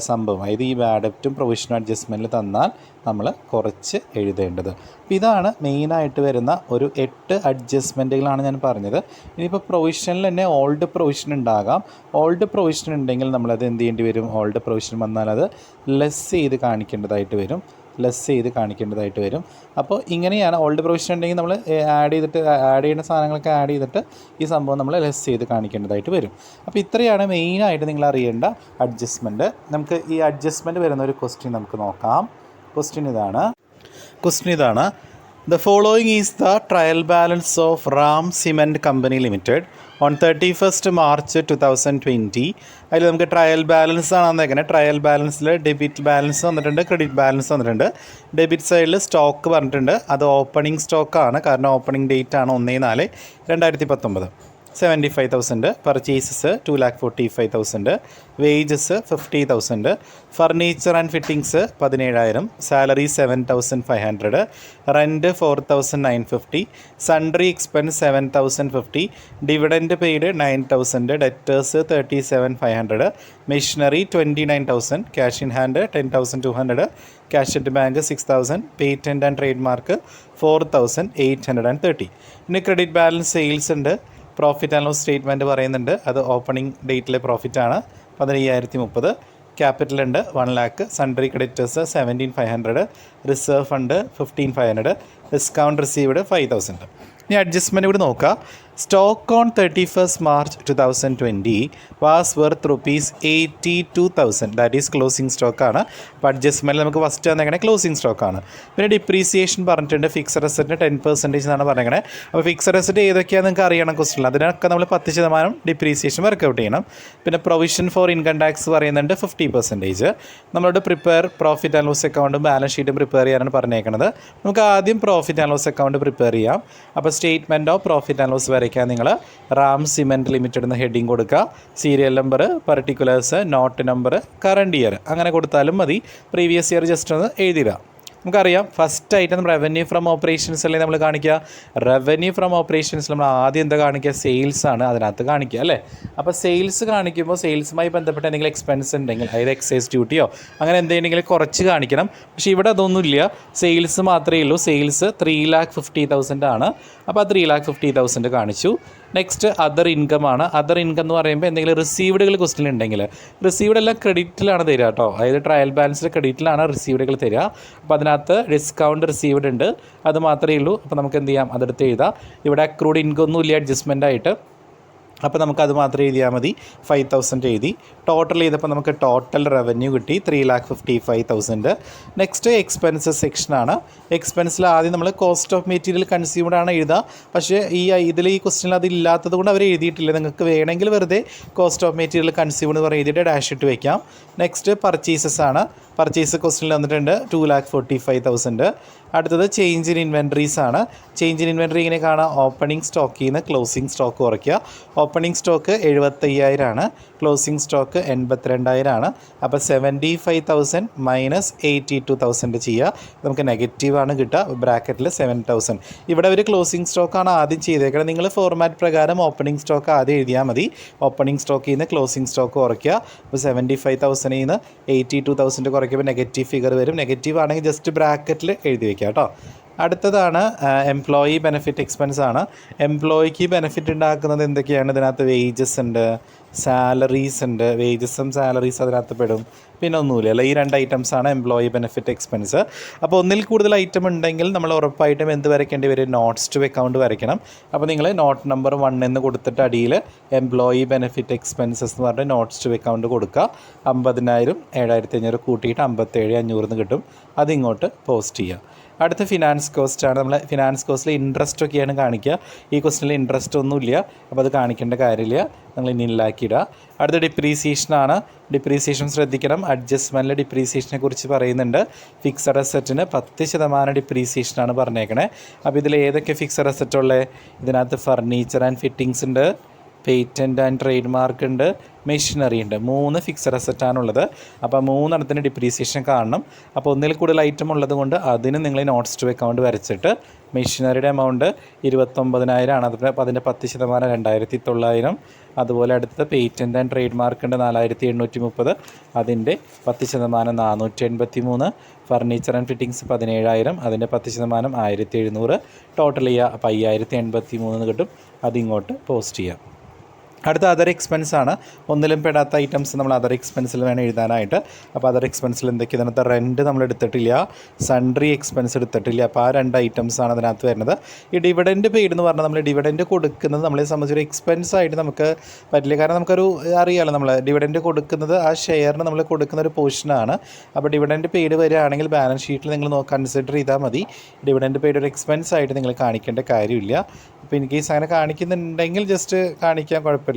Speaker 1: സംഭവം, അതായത് ഈ ബാഡപ്റ്റും പ്രൊവിഷനും അഡ്ജസ്റ്റ്മെൻറ്റിൽ തന്നാൽ നമ്മൾ കുറച്ച് എഴുതേണ്ടത്. അപ്പോൾ ഇതാണ് മെയിനായിട്ട് വരുന്ന ഒരു 8 അഡ്ജസ്റ്റ്മെൻറ്റുകളാണ് ഞാൻ പറഞ്ഞത്. ഇനിയിപ്പോൾ പ്രൊവിഷനിൽ തന്നെ ഓൾഡ് പ്രൊവിഷൻ ഉണ്ടാകാം. ഓൾഡ് പ്രൊവിഷൻ ഉണ്ടെങ്കിൽ നമ്മളത് എന്ത് ചെയ്യേണ്ടി വരും, ഓൾഡ് പ്രൊവിഷൻ വന്നാൽ അത് ലെസ് ചെയ്ത് കാണിക്കേണ്ടതായിട്ട് വരും. അപ്പോൾ ഇങ്ങനെയാണ്. ഓൾഡ് പ്രൊവിഷൻ ഉണ്ടെങ്കിൽ നമ്മൾ ആഡ് ചെയ്യുന്ന സാധനങ്ങളൊക്കെ ആഡ് ചെയ്തിട്ട് ഈ സംഭവം നമ്മൾ ലെസ് ചെയ്ത് കാണിക്കേണ്ടതായിട്ട് വരും. അപ്പോൾ ഇത്രയാണ് മെയിനായിട്ട് നിങ്ങൾ അറിയേണ്ട അഡ്ജസ്റ്റ്മെൻറ്റ്. നമുക്ക് ഈ അഡ്ജസ്റ്റ്മെൻറ്റ് വരുന്ന ഒരു ക്വസ്റ്റ്യൻ നമുക്ക് നോക്കാം. ക്വസ്റ്റ്യൻ ഇതാണ്. The following is the trial balance of Ram Cement Company Limited on 31st March 2020. അതിൽ നമുക്ക് ട്രയൽ ബാലൻസ് ആണ് വന്നേക്കുന്നത്. ട്രയൽ ബാലൻസിൽ ഡെബിറ്റ് ബാലൻസ് വന്നിട്ടുണ്ട്, ക്രെഡിറ്റ് ബാലൻസ് വന്നിട്ടുണ്ട്. ഡെബിറ്റ് സൈഡിൽ സ്റ്റോക്ക് പറഞ്ഞിട്ടുണ്ട്, അത് ഓപ്പണിംഗ് സ്റ്റോക്കാണ്, കാരണം ഓപ്പണിംഗ് ഡേറ്റ് ആണ് 1/4/2019. 75,000. Purchases 2,45,000. Wages 50,000. Furniture and fittings 17,000. Salary 7,500. Rent 4,950. Sundry expense 7,050. Dividend paid 9,000. Debtors 37,500. Machinery 29,000. Cash in hand 10,200. Cash at bank 6,000. Patent and trade mark 4,830. ഇനി credit balance sales ഉണ്ട്. Profit and loss statement പറയുന്നുണ്ട്, അത് opening ഡേറ്റിലെ പ്രോഫിറ്റാണ് 15,030. Capital ഉണ്ട് 1 lakh, sundry creditors 17,500, reserve fund 15,500, discount received 5,000. ഇനി adjustment കൂടി നോക്കുക. Stock on 31st March 2020 was worth ₹82,000. That is closing സ്റ്റോക്കാണ്. അപ്പോൾ അഡ്ജസ്റ്റ്മെൻറ്റ് നമുക്ക് ഫസ്റ്റ് വന്നേക്കണേ ക്ലോസിംഗ് സ്റ്റോക്കാണ്. പിന്നെ ഡിപ്രീസിയേഷൻ പറഞ്ഞിട്ടുണ്ട്. ഫിക്സഡ് അസറ്റിന് 10% എന്നാണ് പറഞ്ഞേക്കണേ. അപ്പോൾ ഫിക്സഡ് അസറ്റ് ഏതൊക്കെയാണെന്ന് നിങ്ങൾക്ക് അറിയണം ക്വസ്റ്റ്യൻ. അതിനൊക്കെ നമ്മൾ 10% ഡിപ്രീസിയേഷൻ വർക്കൗട്ട് ചെയ്യണം. പിന്നെ പ്രൊവിഷൻ ഫോർ ഇൻകം ടാക്സ് പറയുന്നുണ്ട് 50%. നമ്മളോട് പ്രിപ്പയർ പ്രോഫിറ്റ് ആൻഡ് ലോസ് അക്കൗണ്ടും ബാലൻസ് ഷീറ്റും പ്രിപ്പയർ ചെയ്യാനാണ് പറഞ്ഞേക്കുന്നത്. നമുക്ക് ആദ്യം profit and loss account prepare ചെയ്യാം. അപ്പോൾ statement of profit and loss വരയ്ക്കാൻ നിങ്ങൾ റാം സിമെൻറ്റ് ലിമിറ്റഡ് എന്ന ഹെഡിങ് കൊടുക്കുക. Serial number, particulars, note number, current year അങ്ങനെ കൊടുത്താലും മതി. പ്രീവിയസ് ഇയർ ജസ്റ്റ് ഒന്ന് എഴുതിയിടുക. നമുക്കറിയാം first item revenue from operations അല്ലേ നമ്മൾ കാണിക്കുക. റവന്യൂ ഫ്രം ഓപ്പറേഷൻസ് നമ്മൾ ആദ്യം എന്താ കാണിക്കുക? സെയിൽസ് ആണ് അതിനകത്ത് കാണിക്കുക അല്ലേ. അപ്പോൾ സെയിൽസ് കാണിക്കുമ്പോൾ സെയിൽസുമായി ബന്ധപ്പെട്ട എന്തെങ്കിലും എക്സ്പെൻസ് ഉണ്ടെങ്കിൽ, അതായത് എക്സൈസ് ഡ്യൂട്ടിയോ അങ്ങനെ എന്തെങ്കിലും കുറച്ച് കാണിക്കണം. പക്ഷേ ഇവിടെ അതൊന്നുമില്ല, സെയിൽസ് മാത്രമേ ഉള്ളൂ. സെയിൽസ് 3,50,000 ആണ്. അപ്പോൾ ആ 3,50,000 കാണിച്ചു. നെക്സ്റ്റ് അതർ ഇൻകം ആണ്. അതർ ഇൻകം എന്ന് പറയുമ്പോൾ എന്തെങ്കിലും റിസീവ്ഡുകൾ ക്വസ്റ്റ്യൻ ഉണ്ടെങ്കിൽ, റിസീവ്ഡ് എല്ലാം ക്രെഡിറ്റിലാണ് തരിക കേട്ടോ. അതായത് ട്രയൽ ബാലൻസിൽ ക്രെഡിറ്റിലാണ് റിസീവ്ഡുകൾ തരിക. അപ്പോൾ അതിനകത്ത് ഡിസ്കൗണ്ട് റിസീവ്ഡ് ഉണ്ട്, അത് മാത്രമേ ഉള്ളൂ. അപ്പോൾ നമുക്ക് എന്ത് ചെയ്യാം? അതെടുത്ത് എഴുതാം. ഇവിടെ അക്രൂഡ് ഇൻകം ഒന്നും ഇല്ല അഡ്ജസ്റ്റ്മെൻ്റ് ആയിട്ട്. അപ്പോൾ നമുക്കത് മാത്രം എഴുതിയാൽ മതി. 5,000 എഴുതി. ടോട്ടൽ ചെയ്തപ്പോൾ നമുക്ക് ടോട്ടൽ റവന്യൂ കിട്ടി 3,55,000. നെക്സ്റ്റ് എക്സ്പെൻസസ് സെക്ഷനാണ്. എക്സ്പെൻസിൽ ആദ്യം നമ്മൾ കോസ്റ്റ് ഓഫ് മെറ്റീരിയൽ കൺസ്യൂംഡ് ആണ് എഴുതുക. പക്ഷേ ഈ ക്വസ്റ്റ്യനിൽ അത് ഇല്ലാത്തത് കൊണ്ട് അവർ എഴുതിയിട്ടില്ല. നിങ്ങൾക്ക് വേണമെങ്കിൽ വെറുതെ കോസ്റ്റ് ഓഫ് മെറ്റീരിയൽ കൺസ്യൂംഡ് എന്ന് പറഞ്ഞ് എഴുതിയിട്ട് ഡാഷ് ഇട്ട് വയ്ക്കാം. നെക്സ്റ്റ് പർച്ചേസസ് ആണ്. പർച്ചേസ് ക്വസ്റ്റ്യനിൽ വന്നിട്ടുണ്ട് 2,45,000. അടുത്തത് ചേഞ്ച് ഇൻ ഇൻവെൻട്രീസ് ആണ്. ചേഞ്ച് ഇൻ ഇൻവെൻട്രി ഇങ്ങനെ കാണാം. ഓപ്പണിംഗ് സ്റ്റോക്കിൽ നിന്ന് ക്ലോസിംഗ് സ്റ്റോക്ക് കുറയ്ക്കുക. ഓപ്പണിംഗ് സ്റ്റോക്ക് 75,000 ആണ്, ക്ലോസിംഗ് സ്റ്റോക്ക് 82,000 ആണ്. അപ്പോൾ 75,000 മൈനസ് 82,000 ചെയ്യുക. നമുക്ക് നെഗറ്റീവാണ് കിട്ടുക. ബ്രാക്കറ്റിൽ 7,000. ഇവിടെ ഒരു ക്ലോസിംഗ് സ്റ്റോക്കാണ് ആദ്യം ചെയ്തേക്കുന്നത്. നിങ്ങൾ ഫോർമാറ്റ് പ്രകാരം ഓപ്പണിംഗ് സ്റ്റോക്ക് ആദ്യം എഴുതിയാൽ മതി. ഓപ്പണിംഗ് സ്റ്റോക്കിൽ നിന്ന് ക്ലോസിംഗ് സ്റ്റോക്ക് കുറയ്ക്കുക. അപ്പോൾ 75,000 നിന്ന് 82,000 കുറയ്ക്കുമ്പോൾ നെഗറ്റീവ് ഫിഗർ വരും. നെഗറ്റീവ് ആണെങ്കിൽ ജസ്റ്റ് ബ്രാക്കറ്റിൽ എഴുതി വയ്ക്കുക കേട്ടോ. അടുത്തതാണ് എംപ്ലോയി ബെനിഫിറ്റ് എക്സ്പെൻസ് ആണ്. എംപ്ലോയിക്ക് ബെനിഫിറ്റ് ഉണ്ടാക്കുന്നത് എന്തൊക്കെയാണ്? ഇതിനകത്ത് വേജസ് ഉണ്ട്, സാലറീസ് ഉണ്ട്. വേജസും സാലറീസ് അതിനകത്ത് പെടും. പിന്നെ ഒന്നുമില്ല. ഈ 2 ഐറ്റംസാണ് എംപ്ലോയി ബെനിഫിറ്റ് എക്സ്പെൻസ്. അപ്പോൾ ഒന്നിൽ കൂടുതൽ ഐറ്റം ഉണ്ടെങ്കിൽ നമ്മൾ ഉറപ്പായിട്ടും എന്ത് വരയ്ക്കേണ്ടി വരും? നോട്ട്സ് ടു അക്കൗണ്ട് വരയ്ക്കണം. അപ്പോൾ നിങ്ങൾ നോട്ട് നമ്പർ 1 എന്ന് കൊടുത്തിട്ട് അടിയിൽ എംപ്ലോയി ബെനിഫിറ്റ് എക്സ്പെൻസസ് എന്ന് പറഞ്ഞിട്ട് നോട്ട്സ് ടു അക്കൗണ്ട് കൊടുക്കുക. 50,000 7,500 കൂട്ടിയിട്ട് 57,500 കിട്ടും. അതിങ്ങോട്ട് പോസ്റ്റ് ചെയ്യുക. അടുത്ത ഫിനാൻസ് കോസ്റ്റ് ആണ്. നമ്മൾ ഫിനാൻസ് കോസ്റ്റിൽ ഇൻട്രസ്റ്റ് ഒക്കെയാണ് കാണിക്കുക. ഈ ക്വസ്റ്റിനിൽ ഇൻട്രസ്റ്റ് ഒന്നുമില്ല, അപ്പോൾ അത് കാണിക്കേണ്ട കാര്യമില്ല. നിങ്ങൾ ഇനിലാക്കിയിടുക. അടുത്ത ഡിപ്രീസിയേഷനാണ്. ഡിപ്രീസിയേഷൻ ശ്രദ്ധിക്കണം. അഡ്ജസ്റ്റ്മെൻറ്റിൽ ഡിപ്രീസിയേഷനെ കുറിച്ച് പറയുന്നുണ്ട്. ഫിക്സഡ് അസറ്റിന് 10% ഡിപ്രീസിയേഷനാണ് പറഞ്ഞേക്കണേ. അപ്പോൾ ഇതിൽ ഏതൊക്കെ ഫിക്സഡ് അസറ്റ് ഉള്ളത്? ഇതിനകത്ത് ഫർണിച്ചർ ആൻഡ് ഫിറ്റിങ്സ് ഉണ്ട്, പേറ്റൻറ്റ് ആൻഡ് ട്രേഡ് മാർക്ക് ഉണ്ട്, മെഷീനറി ഉണ്ട്. 3 ഫിക്സഡ് അസറ്റാണുള്ളത്. അപ്പോൾ 3 ഡിപ്രീസിയേഷൻ കാണണം. അപ്പോൾ ഒന്നിൽ കൂടുതൽ ഐറ്റം ഉള്ളത് കൊണ്ട് അതിന് നിങ്ങൾ നോട്ട്സ് ടു അക്കൗണ്ട് വരച്ചിട്ട് മെഷീനറിയുടെ എമൗണ്ട് 29,000 ആണ്. അപ്പോൾ അതിൻ്റെ 10% 2,900. അതുപോലെ അടുത്ത പേറ്റൻറ്റ് ആൻഡ് ട്രേഡ് മാർക്ക് ഉണ്ട് 4,830. അതിൻ്റെ 10% 483. Furniture and fittings 17,000. അതിൻ്റെ 10% 1,700. ടോട്ടൽ ചെയ്യുക. അപ്പോൾ 5,083 കിട്ടും. അതിങ്ങോട്ട് പോസ്റ്റ് ചെയ്യാം. അടുത്ത അതർ എക്സ്പെൻസ് ആണ്. ഒന്നിലും പെടാത്ത ഐറ്റംസ് നമ്മൾ അതർ എക്സ്പെൻസിൽ വേണം എഴുതാനായിട്ട്. അപ്പോൾ അതർ എക്സ്പെൻസിൽ എന്തൊക്കെയാണ്? അതിനകത്ത് റെൻറ്റ് നമ്മൾ എടുത്തിട്ടില്ല, സൺട്രി എക്സ്പെൻസ് എടുത്തിട്ടില്ല. അപ്പോൾ ആ 2 ഐറ്റംസാണ് അതിനകത്ത് വരുന്നത്. ഈ ഡിവിഡൻറ്റ് പെയ്ഡ് എന്ന് പറഞ്ഞാൽ നമ്മൾ ഡിവിഡൻറ്റ് കൊടുക്കുന്നത് നമ്മളെ സംബന്ധിച്ചൊരു എക്സ്പെൻസ് ആയിട്ട് നമുക്ക് പറ്റില്ല. കാരണം നമുക്കൊരു അറിയാമല്ലോ, നമ്മൾ ഡിവിഡൻറ്റ് കൊടുക്കുന്നത് ആ ഷെയറിന് നമ്മൾ കൊടുക്കുന്ന ഒരു പോർഷനാണ്. അപ്പോൾ ഡിവിഡൻറ്റ് പെയ്ഡ് വരികയാണെങ്കിൽ ബാലൻസ് ഷീറ്റിൽ നിങ്ങൾ കൺസിഡർ ചെയ്താൽ മതി. ഡിവിഡൻറ്റ് പെയ്ഡ് ഒരു എക്സ്പെൻസ് ആയിട്ട് നിങ്ങൾ കാണിക്കേണ്ട കാര്യമില്ല. അപ്പോൾ ഇൻ കേസ് അങ്ങനെ കാണിക്കുന്നുണ്ടെങ്കിൽ ജസ്റ്റ് കാണിക്കാൻ കുഴപ്പമില്ല.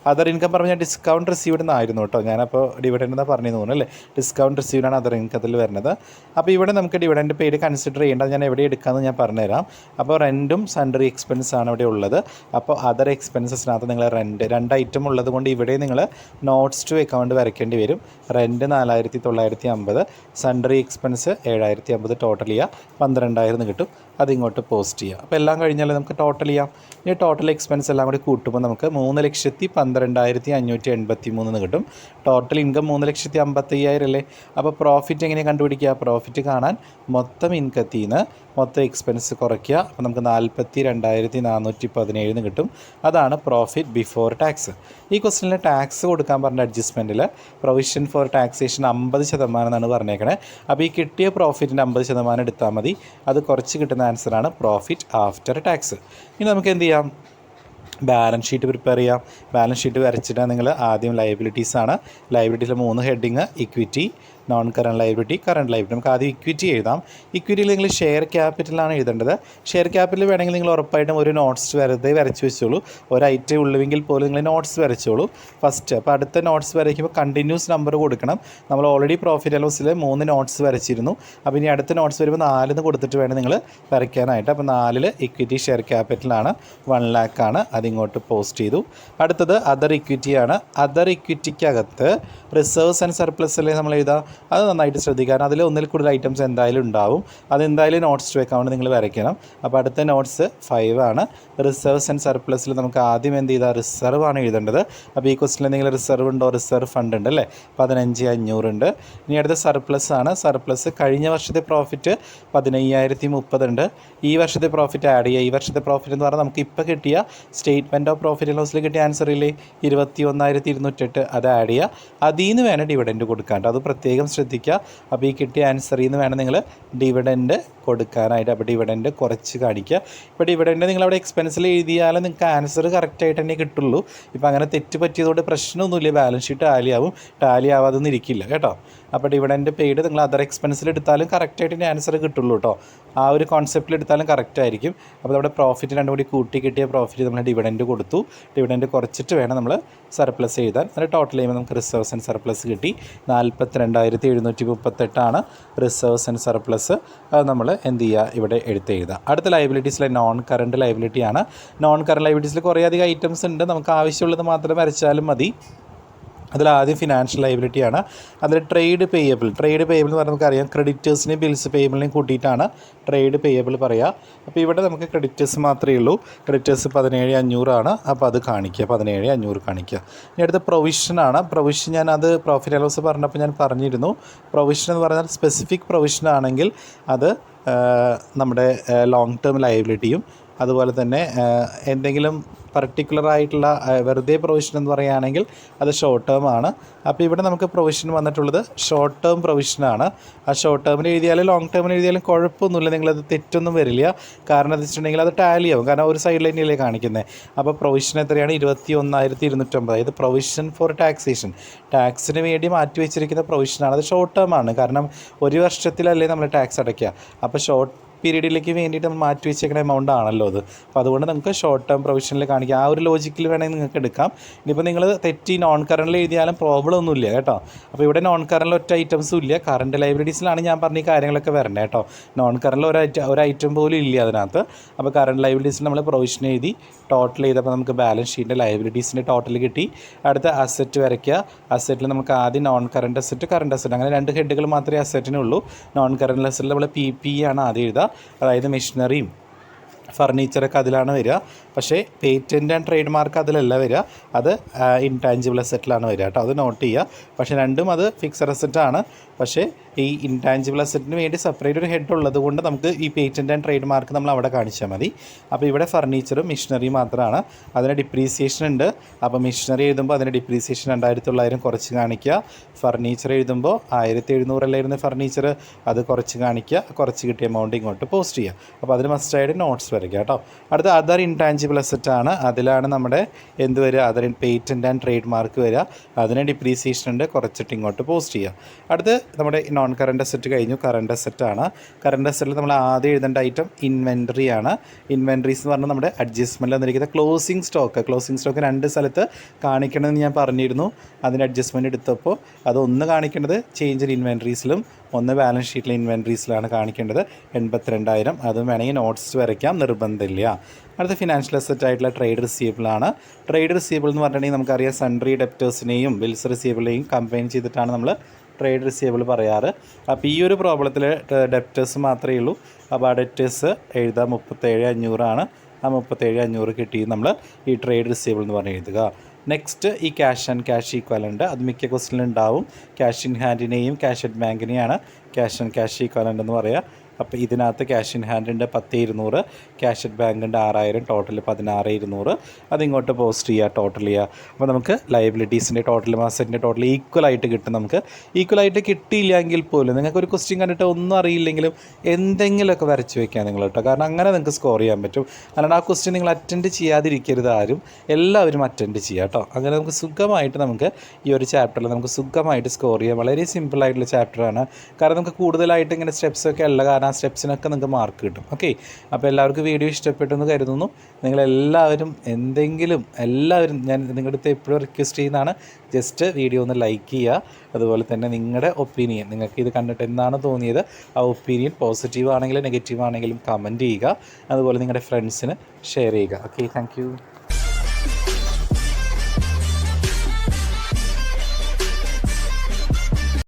Speaker 1: അതർ ഇൻകം പറഞ്ഞാൽ ഡിസ്കൗണ്ട് റിസീവ്ഡ് എന്നായിരുന്നു കേട്ടോ. ഞാനപ്പോൾ ഡിവിഡൻറ്റ് എന്നാണ് പറഞ്ഞു തോന്നുന്നു അല്ലേ. ഡിസ്കൗണ്ട് റിസീവ്ഡാണ് അതർ ഇൻകത്തിൽ വരുന്നത്. അപ്പോൾ ഇവിടെ നമുക്ക് ഡിവിഡൻറ്റ് പെയ്ഡ് കൺസിഡർ ചെയ്യേണ്ടത് ഞാൻ എവിടെ എടുക്കാമെന്ന് ഞാൻ പറഞ്ഞുതരാം. അപ്പോൾ റെൻറ്റും സൺട്രി എക്സ്പെൻസാണ് ഇവിടെ ഉള്ളത്. അപ്പോൾ അതർ എക്സ്പെൻസസിനകത്ത് നിങ്ങൾ റെൻറ്റ് 2 ഐറ്റം ഉള്ളത് കൊണ്ട് ഇവിടെ നിങ്ങൾ നോട്ട്സ് ടു അക്കൗണ്ട് വരയ്ക്കേണ്ടി വരും. Rent 4,950, sundry expense 7,050. ടോട്ടൽ ചെയ്യുക 12,000 കിട്ടും. അതിങ്ങോട്ട് പോസ്റ്റ് ചെയ്യുക. അപ്പോൾ എല്ലാം കഴിഞ്ഞാൽ നമുക്ക് ടോട്ടൽ ചെയ്യാം. ഇനി ടോട്ടൽ എക്സ്പെൻസ് എല്ലാം കൂടി കൂട്ടുമ്പോൾ നമുക്ക് 3,12,583 കിട്ടും. ടോട്ടൽ ഇൻകം 3,55,000 അല്ലേ. അപ്പോൾ പ്രോഫിറ്റ് എങ്ങനെ കണ്ടുപിടിക്കുക? പ്രോഫിറ്റ് കാണാൻ മൊത്തം ഇൻകത്തിൽ നിന്ന് മൊത്തം എക്സ്പെൻസ് കുറയ്ക്കുക. അപ്പോൾ നമുക്ക് 42,417 കിട്ടും. അതാണ് പ്രോഫിറ്റ് ബിഫോർ ടാക്സ്. ഈ ക്വസ്റ്റ്യനിൽ ടാക്സ് കൊടുക്കാൻ പറഞ്ഞ അഡ്ജസ്റ്റ്മെൻറ്റിൽ പ്രൊവിഷൻ ഫോർ ടാക്സേഷൻ 50% എന്നാണ് പറഞ്ഞേക്കണേ. അപ്പോൾ ഈ കിട്ടിയ പ്രോഫിറ്റിൻ്റെ 50% എടുത്താൽ മതി. അത് കുറച്ച് കിട്ടുന്ന ആൻസറാണ് പ്രോഫിറ്റ് ആഫ്റ്റർ ടാക്സ്. ഇനി നമുക്ക് എന്ത് ചെയ്യാം? ബാലൻസ് ഷീറ്റ് പ്രിപ്പയർ ചെയ്യാം. ബാലൻസ് ഷീറ്റ് വരച്ചിട്ട് നിങ്ങൾ ആദ്യം ലയബിലിറ്റീസാണ്. ലയബിലിറ്റീസിൽ 3 heading: equity, non current liability, current liability. നമുക്ക് ആദ്യം ഇക്വിറ്റി എഴുതാം. ഇക്വിറ്റിയിൽ നിങ്ങൾ ഷെയർ ക്യാപിറ്റലാണ് എഴുതേണ്ടത്. ഷെയർ ക്യാപിറ്റൽ വേണമെങ്കിൽ നിങ്ങൾ ഉറപ്പായിട്ടും ഒരു നോട്ട്സ് വെറുതെ വരച്ച് വെച്ചോളൂ. ഒരു ഐറ്റം ഉള്ളുവെങ്കിൽ പോലും നിങ്ങൾ നോട്ട്സ് വരച്ചോളൂ ഫസ്റ്റ്. അപ്പോൾ അടുത്ത നോട്ട്സ് വരയ്ക്കുമ്പോൾ കണ്ടിന്യൂസ് നമ്പർ കൊടുക്കണം. നമ്മൾ ഓൾറെഡി പ്രോഫിറ്റ് ആൻഡ് ലോസിൽ 3 നോട്ട്സ് വരച്ചിരുന്നു. അപ്പോൾ ഇനി അടുത്ത നോട്ട്സ് വരുമ്പോൾ 4 കൊടുത്തിട്ട് വേണം നിങ്ങൾ വരയ്ക്കാനായിട്ട്. അപ്പോൾ 4 ഇക്വിറ്റി ഷെയർ ക്യാപിറ്റലാണ്, 1 lakh ആണ്. അതിങ്ങോട്ട് പോസ്റ്റ് ചെയ്തു. അടുത്തത് അതർ ഇക്വിറ്റിയാണ്. അതർ ഇക്വിറ്റിക്കകത്ത് റിസർവ്സ് ആൻഡ് സർപ്ലസിലെ നമ്മൾ എഴുതാം. അത് നന്നായിട്ട് ശ്രദ്ധിക്കാൻ. അതിൽ ഒന്നിൽ കൂടുതൽ ഐറ്റംസ് എന്തായാലും ഉണ്ടാവും. അതെന്തായാലും നോട്ട്സ് ടു അക്കൗണ്ട് നിങ്ങൾ വരയ്ക്കണം. അപ്പോൾ അടുത്ത നോട്ട്സ് 5 ആണ്. റിസർവ്സ് ആൻഡ് സർപ്ലസിൽ നമുക്ക് ആദ്യം എന്ത് ചെയ്താൽ റിസർവ് ആണ് എഴുതേണ്ടത്. അപ്പോൾ ഈ ക്വസ്റ്റിനിൽ നിങ്ങൾ റിസർവ് ഉണ്ടോ? റിസർവ് ഫണ്ട് ഉണ്ട് അല്ലേ. 15,500 ഉണ്ട്. ഇനി അടുത്ത സർപ്ലസ് ആണ്. സർപ്ലസ് കഴിഞ്ഞ വർഷത്തെ പ്രോഫിറ്റ് 15,030 ഉണ്ട്. ഈ വർഷത്തെ പ്രോഫിറ്റ് ആഡ് ചെയ്യുക. ഈ വർഷത്തെ പ്രോഫിറ്റ് എന്ന് പറഞ്ഞാൽ നമുക്ക് ഇപ്പോൾ കിട്ടിയ സ്റ്റേറ്റ്മെൻറ്റ് ഓഫ് പ്രോഫിറ്റ് ആൻഡ് ലോസിൽ കിട്ടിയ ആൻസർ ഇല്ലേ 21,208. അത് ആഡ് ചെയ്യുക. അതിൽ നിന്ന് വേണം ഡിവിഡൻറ്റ് കൊടുക്കാൻ. അത് പ്രത്യേകം ശ്രദ്ധിക്കുക. അപ്പോൾ ഈ കിട്ടിയ ആൻസറിൽ നിന്ന് വേണം നിങ്ങൾ ഡിവിഡൻറ്റ് കൊടുക്കാനായിട്ട്. അപ്പോൾ ഡിവിഡൻറ്റ് കുറച്ച് കാണിക്കുക. ഇപ്പോൾ ഡിവിഡൻറ്റ് നിങ്ങളവിടെ എക്സ്പെൻസിൽ എഴുതിയാലും നിങ്ങൾക്ക് ആൻസർ കറക്റ്റായിട്ട് തന്നെ കിട്ടുള്ളൂ. ഇപ്പോൾ അങ്ങനെ തെറ്റ് പറ്റിയതുകൊണ്ട് പ്രശ്നമൊന്നുമില്ല. ബാലൻസ് ഷീറ്റ് ടാലി ആവാതൊന്നും ഇരിക്കില്ല കേട്ടോ. അപ്പോൾ ഡിവിഡൻറ്റ് പെയ്ഡ് നിങ്ങൾ അതർ എക്സ്പെൻസിൽ എടുത്താലും കറക്റ്റായിട്ട് തന്നെ ആൻസർ കിട്ടുള്ളൂ കേട്ടോ. ആ ഒരു കോൺസെപ്റ്റിൽ എടുത്താലും കറക്റ്റ് ആയിരിക്കും. അപ്പോൾ നമ്മുടെ പ്രോഫിറ്റ് രണ്ടും കൂടി കൂട്ടി കിട്ടിയ പ്രോഫിറ്റ് നമ്മൾ ഡിവിഡൻറ്റ് കൊടുത്തു. ഡിവിഡൻറ്റ് കുറച്ചിട്ട് വേണം നമ്മൾ സർപ്ലസ് എഴുതാൻ. അതിന് ടോട്ടൽ ചെയ്യുമ്പോൾ നമുക്ക് റിസർവ്സ് ആൻഡ് സർപ്ലസ് കിട്ടി. 42,738 റിസർവ്സ് ആൻഡ് സർപ്ലസ്. അത് നമ്മൾ എന്ത് ചെയ്യുക? ഇവിടെ എഴുതുക. അടുത്ത ലയബിലിറ്റീസിലെ നോൺ കറണ്ട് ലയബിലിറ്റിയാണ്. നോൺ കറണ്ട് ലയബിലിറ്റീസിൽ കുറേയധികം ഐറ്റംസ് ഉണ്ട്. നമുക്ക് ആവശ്യമുള്ളത് മാത്രം വരച്ചാലും മതി. അതിലാദ്യം ഫിനാൻഷ്യൽ ലയബിലിറ്റിയാണ്. അതിൽ ട്രേഡ് പേയബിൾ എന്ന് പറഞ്ഞാൽ നമുക്കറിയാം ക്രെഡിറ്റേഴ്സിനെയും ബിൽസ് പേയബിളിനെയും കൂട്ടിയിട്ടാണ് ട്രേഡ് പേയബിൾ പറയുക. അപ്പോൾ ഇവിടെ നമുക്ക് ക്രെഡിറ്റേഴ്സ് മാത്രമേ ഉള്ളൂ. ക്രെഡിറ്റേഴ്സ് 17,500 ആണ്. അപ്പോൾ അത് കാണിക്കുക, 17,500 കാണിക്കുക. ഇനി അടുത്ത പ്രൊവിഷനാണ്. പ്രൊവിഷൻ ഞാനത് പ്രോഫിറ്റ് ആൻഡ് ലോസ് പറഞ്ഞപ്പോൾ ഞാൻ പറഞ്ഞിരുന്നു. പ്രൊവിഷൻ എന്ന് പറഞ്ഞാൽ സ്പെസിഫിക് പ്രൊവിഷൻ ആണെങ്കിൽ അത് നമ്മുടെ ലോങ് ടേം ലയബിലിറ്റിയും അതുപോലെ തന്നെ എന്തെങ്കിലും പർട്ടിക്കുലറായിട്ടുള്ള വെറുതെ പ്രൊവിഷൻ എന്ന് പറയുകയാണെങ്കിൽ അത് ഷോർട്ട് ടേം ആണ്. അപ്പോൾ ഇവിടെ നമുക്ക് പ്രൊവിഷൻ വന്നിട്ടുള്ളത് ഷോർട്ട് ടേം പ്രൊവിഷനാണ്. ആ ഷോർട്ട് ടേമിൽ എഴുതിയാലും ലോങ് ടേമിൽ എഴുതിയാലും കുഴപ്പമൊന്നുമില്ല. നിങ്ങളത് തെറ്റൊന്നും വരില്ല. കാരണം എന്ന് വെച്ചിട്ടുണ്ടെങ്കിൽ അത് ടാലി ആവും. കാരണം ഒരു സൈഡ് ലൈനിലേ കാണിക്കുന്നത്. അപ്പോൾ പ്രൊവിഷൻ എത്രയാണ്? 21,250. അതായത് പ്രൊവിഷൻ ഫോർ ടാക്സേഷൻ, ടാക്സിന് വേണ്ടി മാറ്റി വെച്ചിരിക്കുന്ന പ്രൊവിഷനാണ്. അത് ഷോർട്ട് ടേം ആണ്. കാരണം ഒരു വർഷത്തിലല്ലേ നമ്മൾ ടാക്സ് അടയ്ക്കുക. അപ്പോൾ ഷോർട്ട് പീരീഡിലേക്ക് വേണ്ടിയിട്ട് നമ്മൾ മാറ്റി വെച്ചേക്കുന്ന എമൗണ്ട് ആണല്ലോ അത്. അപ്പോൾ അതുകൊണ്ട് നമുക്ക് ഷോർട്ട് ടേം പ്രൊവിഷനിൽ കാണിക്കാം. ആ ഒരു ലോജിക്കിൽ വേണമെങ്കിൽ നിങ്ങൾക്ക് എടുക്കാം. ഇനിയിപ്പോൾ നിങ്ങൾ തെറ്റി നോൺ കറണ്ടിൽ എഴുതിയാലും പ്രോബ്ലം ഒന്നുമില്ല കേട്ടോ. അപ്പോൾ ഇവിടെ നോൺ കറണ്ടിൽ ഒറ്റ ഐറ്റംസും ഇല്ല. കറണ്ട് ലയബിലിറ്റീസിലാണ് ഞാൻ പറഞ്ഞ ഈ കാര്യങ്ങളൊക്കെ വരണേ കേട്ടോ. നോൺ കറണ്ടിൽ ഒരു ഐറ്റം പോലും ഇല്ല അതിനകത്ത്. അപ്പോൾ കറണ്ട് ലയബിലിറ്റീസിൽ നമ്മൾ പ്രൊവിഷൻ എഴുതി ടോട്ടൽ ചെയ്തപ്പോൾ നമുക്ക് ബാലൻസ് ഷീറ്റിൻ്റെ ലയബിലിറ്റീസിൻ്റെ ടോട്ടൽ കിട്ടി. അടുത്ത അസറ്റ് വരയ്ക്കുക. അസറ്റിൽ നമുക്ക് ആദ്യം non current asset, current asset, അങ്ങനെ 2 ഹെഡുകൾ മാത്രമേ അസറ്റിനുള്ളൂ. നോൺ കറണ്ട് അസറ്റിൽ നമ്മൾ PPE ആണ് ആദ്യം എഴുതുക. അതായത് മെഷീനറിയും ഫർണിച്ചറൊക്കെ അതിലാണ് വരിക. പക്ഷേ പേറ്റൻറ്റ് ആൻഡ് ട്രേഡ് മാർക്ക് അതിലല്ല വരിക. അത് ഇൻടാഞ്ചിബിൾ അസറ്റിലാണ് വരിക കേട്ടോ. അത് നോട്ട് ചെയ്യുക. പക്ഷേ രണ്ടും അത് ഫിക്സഡ് അസറ്റാണ്. പക്ഷേ ഈ ഇൻടാഞ്ചിബിൾ അസറ്റിന് വേണ്ടി സെപ്പറേറ്റ് ഒരു ഹെഡ് ഉള്ളത് കൊണ്ട് നമുക്ക് ഈ പേറ്റൻറ്റ് ആൻഡ് ട്രേഡ് മാർക്ക് നമ്മൾ അവിടെ കാണിച്ചാൽ മതി. അപ്പോൾ ഇവിടെ ഫർണിച്ചറും മെഷീനറിയും മാത്രമാണ്. അതിന് ഡിപ്രീസിയേഷൻ ഉണ്ട്. അപ്പോൾ മെഷീനറി എഴുതുമ്പോൾ അതിൻ്റെ ഡിപ്രീസിയേഷൻ 2,900 കുറച്ച് കാണിക്കുക. ഫർണിച്ചർ എഴുതുമ്പോൾ 1,700 അല്ലായിരുന്നു ഫർണിച്ചർ, അത് കുറച്ച് കാണിക്കുക. കുറച്ച് കിട്ടിയ എമൗണ്ട് ഇങ്ങോട്ട് പോസ്റ്റ് ചെയ്യുക. അപ്പോൾ അതിന് മസ്റ്റായിട്ട് നോട്ട്സ് വരയ്ക്കുക കേട്ടോ. അടുത്ത അതർ ഇൻടാഞ്ചിബിൾ അസറ്റാണ്. അതിലാണ് നമ്മുടെ എന്ത് വരിക? Other patent and trade mark വരിക. അതിന് ഡിപ്രീസിയേഷൻ ഉണ്ട്, കുറച്ചിട്ട് ഇങ്ങോട്ട് പോസ്റ്റ് ചെയ്യുക. അടുത്ത് നമ്മുടെ നോൺ കറണ്ട് അസറ്റ് കഴിഞ്ഞു. കറണ്ട് അസറ്റാണ്. കറണ്ട് അസറ്റിൽ നമ്മൾ ആദ്യം എഴുതേണ്ട ഐറ്റം ഇൻവെൻട്രി ആണ്. ഇൻവെൻട്രീസ് എന്ന് പറഞ്ഞാൽ നമ്മുടെ അഡ്ജസ്റ്റ്മെൻറ്റിൽ വന്നിരിക്കുന്ന ക്ലോസിംഗ് സ്റ്റോക്ക് 2 സ്ഥലത്ത് കാണിക്കണമെന്ന് ഞാൻ പറഞ്ഞിരുന്നു. അതിന് അഡ്ജസ്റ്റ്മെൻറ്റ് എടുത്തപ്പോൾ അതൊന്ന് കാണിക്കേണ്ടത് ചേഞ്ച് ഇൻ ഇൻവെൻട്രീസിലും ഒന്ന് ബാലൻസ് ഷീറ്റിലെ ഇൻവെൻട്രീസിലാണ് കാണിക്കേണ്ടത്. 82,000. അതും വേണമെങ്കിൽ നോട്ട്സ് വരയ്ക്കാം, നിർബന്ധമില്ല. അടുത്ത ഫിനാൻഷ്യൽ അസറ്റ് ആയിട്ടുള്ള ട്രേഡ് റിസീവബിളാണ്. ട്രേഡ് റിസീവബിൾ എന്ന് പറഞ്ഞിട്ടുണ്ടെങ്കിൽ നമുക്കറിയാം സൺട്രി ഡെപ്റ്റേഴ്സിനെയും ബിൽസ് റിസീവബിളിനെയും കമ്പൈൻ ചെയ്തിട്ടാണ് നമ്മൾ ട്രേഡ് റിസീവബിൾ പറയാറ്. അപ്പോൾ ഈ ഒരു പ്രോബ്ലത്തിൽ ഡെപ്റ്റേഴ്സ് മാത്രമേ ഉള്ളൂ. അപ്പോൾ ആ ഡെപ്റ്റേഴ്സ് എഴുതുക 37,500 ആ 37,500 കിട്ടി നമ്മൾ ഈ ട്രേഡ് റിസീവബിൾ എന്ന് പറഞ്ഞ് എഴുതുക. നെക്സ്റ്റ് ഈ ക്യാഷ് ആൻഡ് ക്യാഷ് ഈക്വലൻ്റ്, അത് മിക്ക ക്വസ്റ്റിനും ഉണ്ടാവും. ക്യാഷ് ഇൻ ഹാൻഡിനെയും ക്യാഷ് അറ്റ് ബാങ്കിനെയാണ് ക്യാഷ് ആൻഡ് ക്യാഷ് ഈക്വലൻ്റ് എന്ന് പറയുക. അപ്പോൾ ഇതിനകത്ത് ക്യാഷ് ഇൻ ഹാൻഡ് ഉണ്ട് 10,200, ക്യാഷ് അറ്റ് ബാങ്ക് ഉണ്ട് 6,000, ടോട്ടൽ 16,200. അതിങ്ങോട്ട് പോസ്റ്റ് ചെയ്യുക, ടോട്ടൽ ചെയ്യുക. അപ്പോൾ നമുക്ക് ലയബിലിറ്റീസിൻ്റെ ടോട്ടലും അസറ്റിൻ്റെ ടോട്ടൽ ഈക്വലായിട്ട് കിട്ടും. നമുക്ക് ഈക്വലായിട്ട് കിട്ടിയില്ലെങ്കിൽ പോലും നിങ്ങൾക്ക് ഒരു ക്വസ്റ്റ്യൻ കണ്ടിട്ട് ഒന്നും അറിയില്ലെങ്കിലും എന്തെങ്കിലുമൊക്കെ വരച്ച് വയ്ക്കുക നിങ്ങൾ കേട്ടോ. കാരണം അങ്ങനെ നിങ്ങൾക്ക് സ്കോർ ചെയ്യാൻ പറ്റും. അല്ലാണ്ട് ആ ക്വസ്റ്റ്യൻ നിങ്ങൾ അറ്റൻഡ് ചെയ്യാതിരിക്കരുത് ആരും, എല്ലാവരും അറ്റൻഡ് ചെയ്യുക കേട്ടോ. അങ്ങനെ നമുക്ക് സുഖമായിട്ട് നമുക്ക് ഈ ഒരു ചാപ്റ്ററിൽ നമുക്ക് സുഖമായിട്ട് സ്കോർ ചെയ്യാം. വളരെ സിമ്പിളായിട്ടുള്ള ചാപ്റ്ററാണ്. കാരണം നമുക്ക് കൂടുതലായിട്ട് ഇങ്ങനെ സ്റ്റെപ്സൊക്കെ ഉള്ള കാരണം ആ സ്റ്റെപ്സിനൊക്കെ നിങ്ങൾക്ക് മാർക്ക് കിട്ടും. ഓക്കെ, അപ്പോൾ എല്ലാവർക്കും വീഡിയോ ഇഷ്ടപ്പെട്ടെന്ന് കരുതുന്നു. നിങ്ങളെല്ലാവരും എല്ലാവരും ഞാൻ നിങ്ങളുടെ അടുത്ത് എപ്പോഴും റിക്വസ്റ്റ് ചെയ്യുന്നതാണ്, ജസ്റ്റ് വീഡിയോ ഒന്ന് ലൈക്ക് ചെയ്യുക. അതുപോലെ തന്നെ നിങ്ങളുടെ ഒപ്പീനിയൻ, നിങ്ങൾക്ക് ഇത് കണ്ടിട്ട് എന്താണ് തോന്നിയത്, ആ ഒപ്പീനിയൻ പോസിറ്റീവ് ആണെങ്കിലും നെഗറ്റീവ് ആണെങ്കിലും കമൻറ്റ് ചെയ്യുക. അതുപോലെ നിങ്ങളുടെ ഫ്രണ്ട്സിന് ഷെയർ ചെയ്യുക. Okay, thank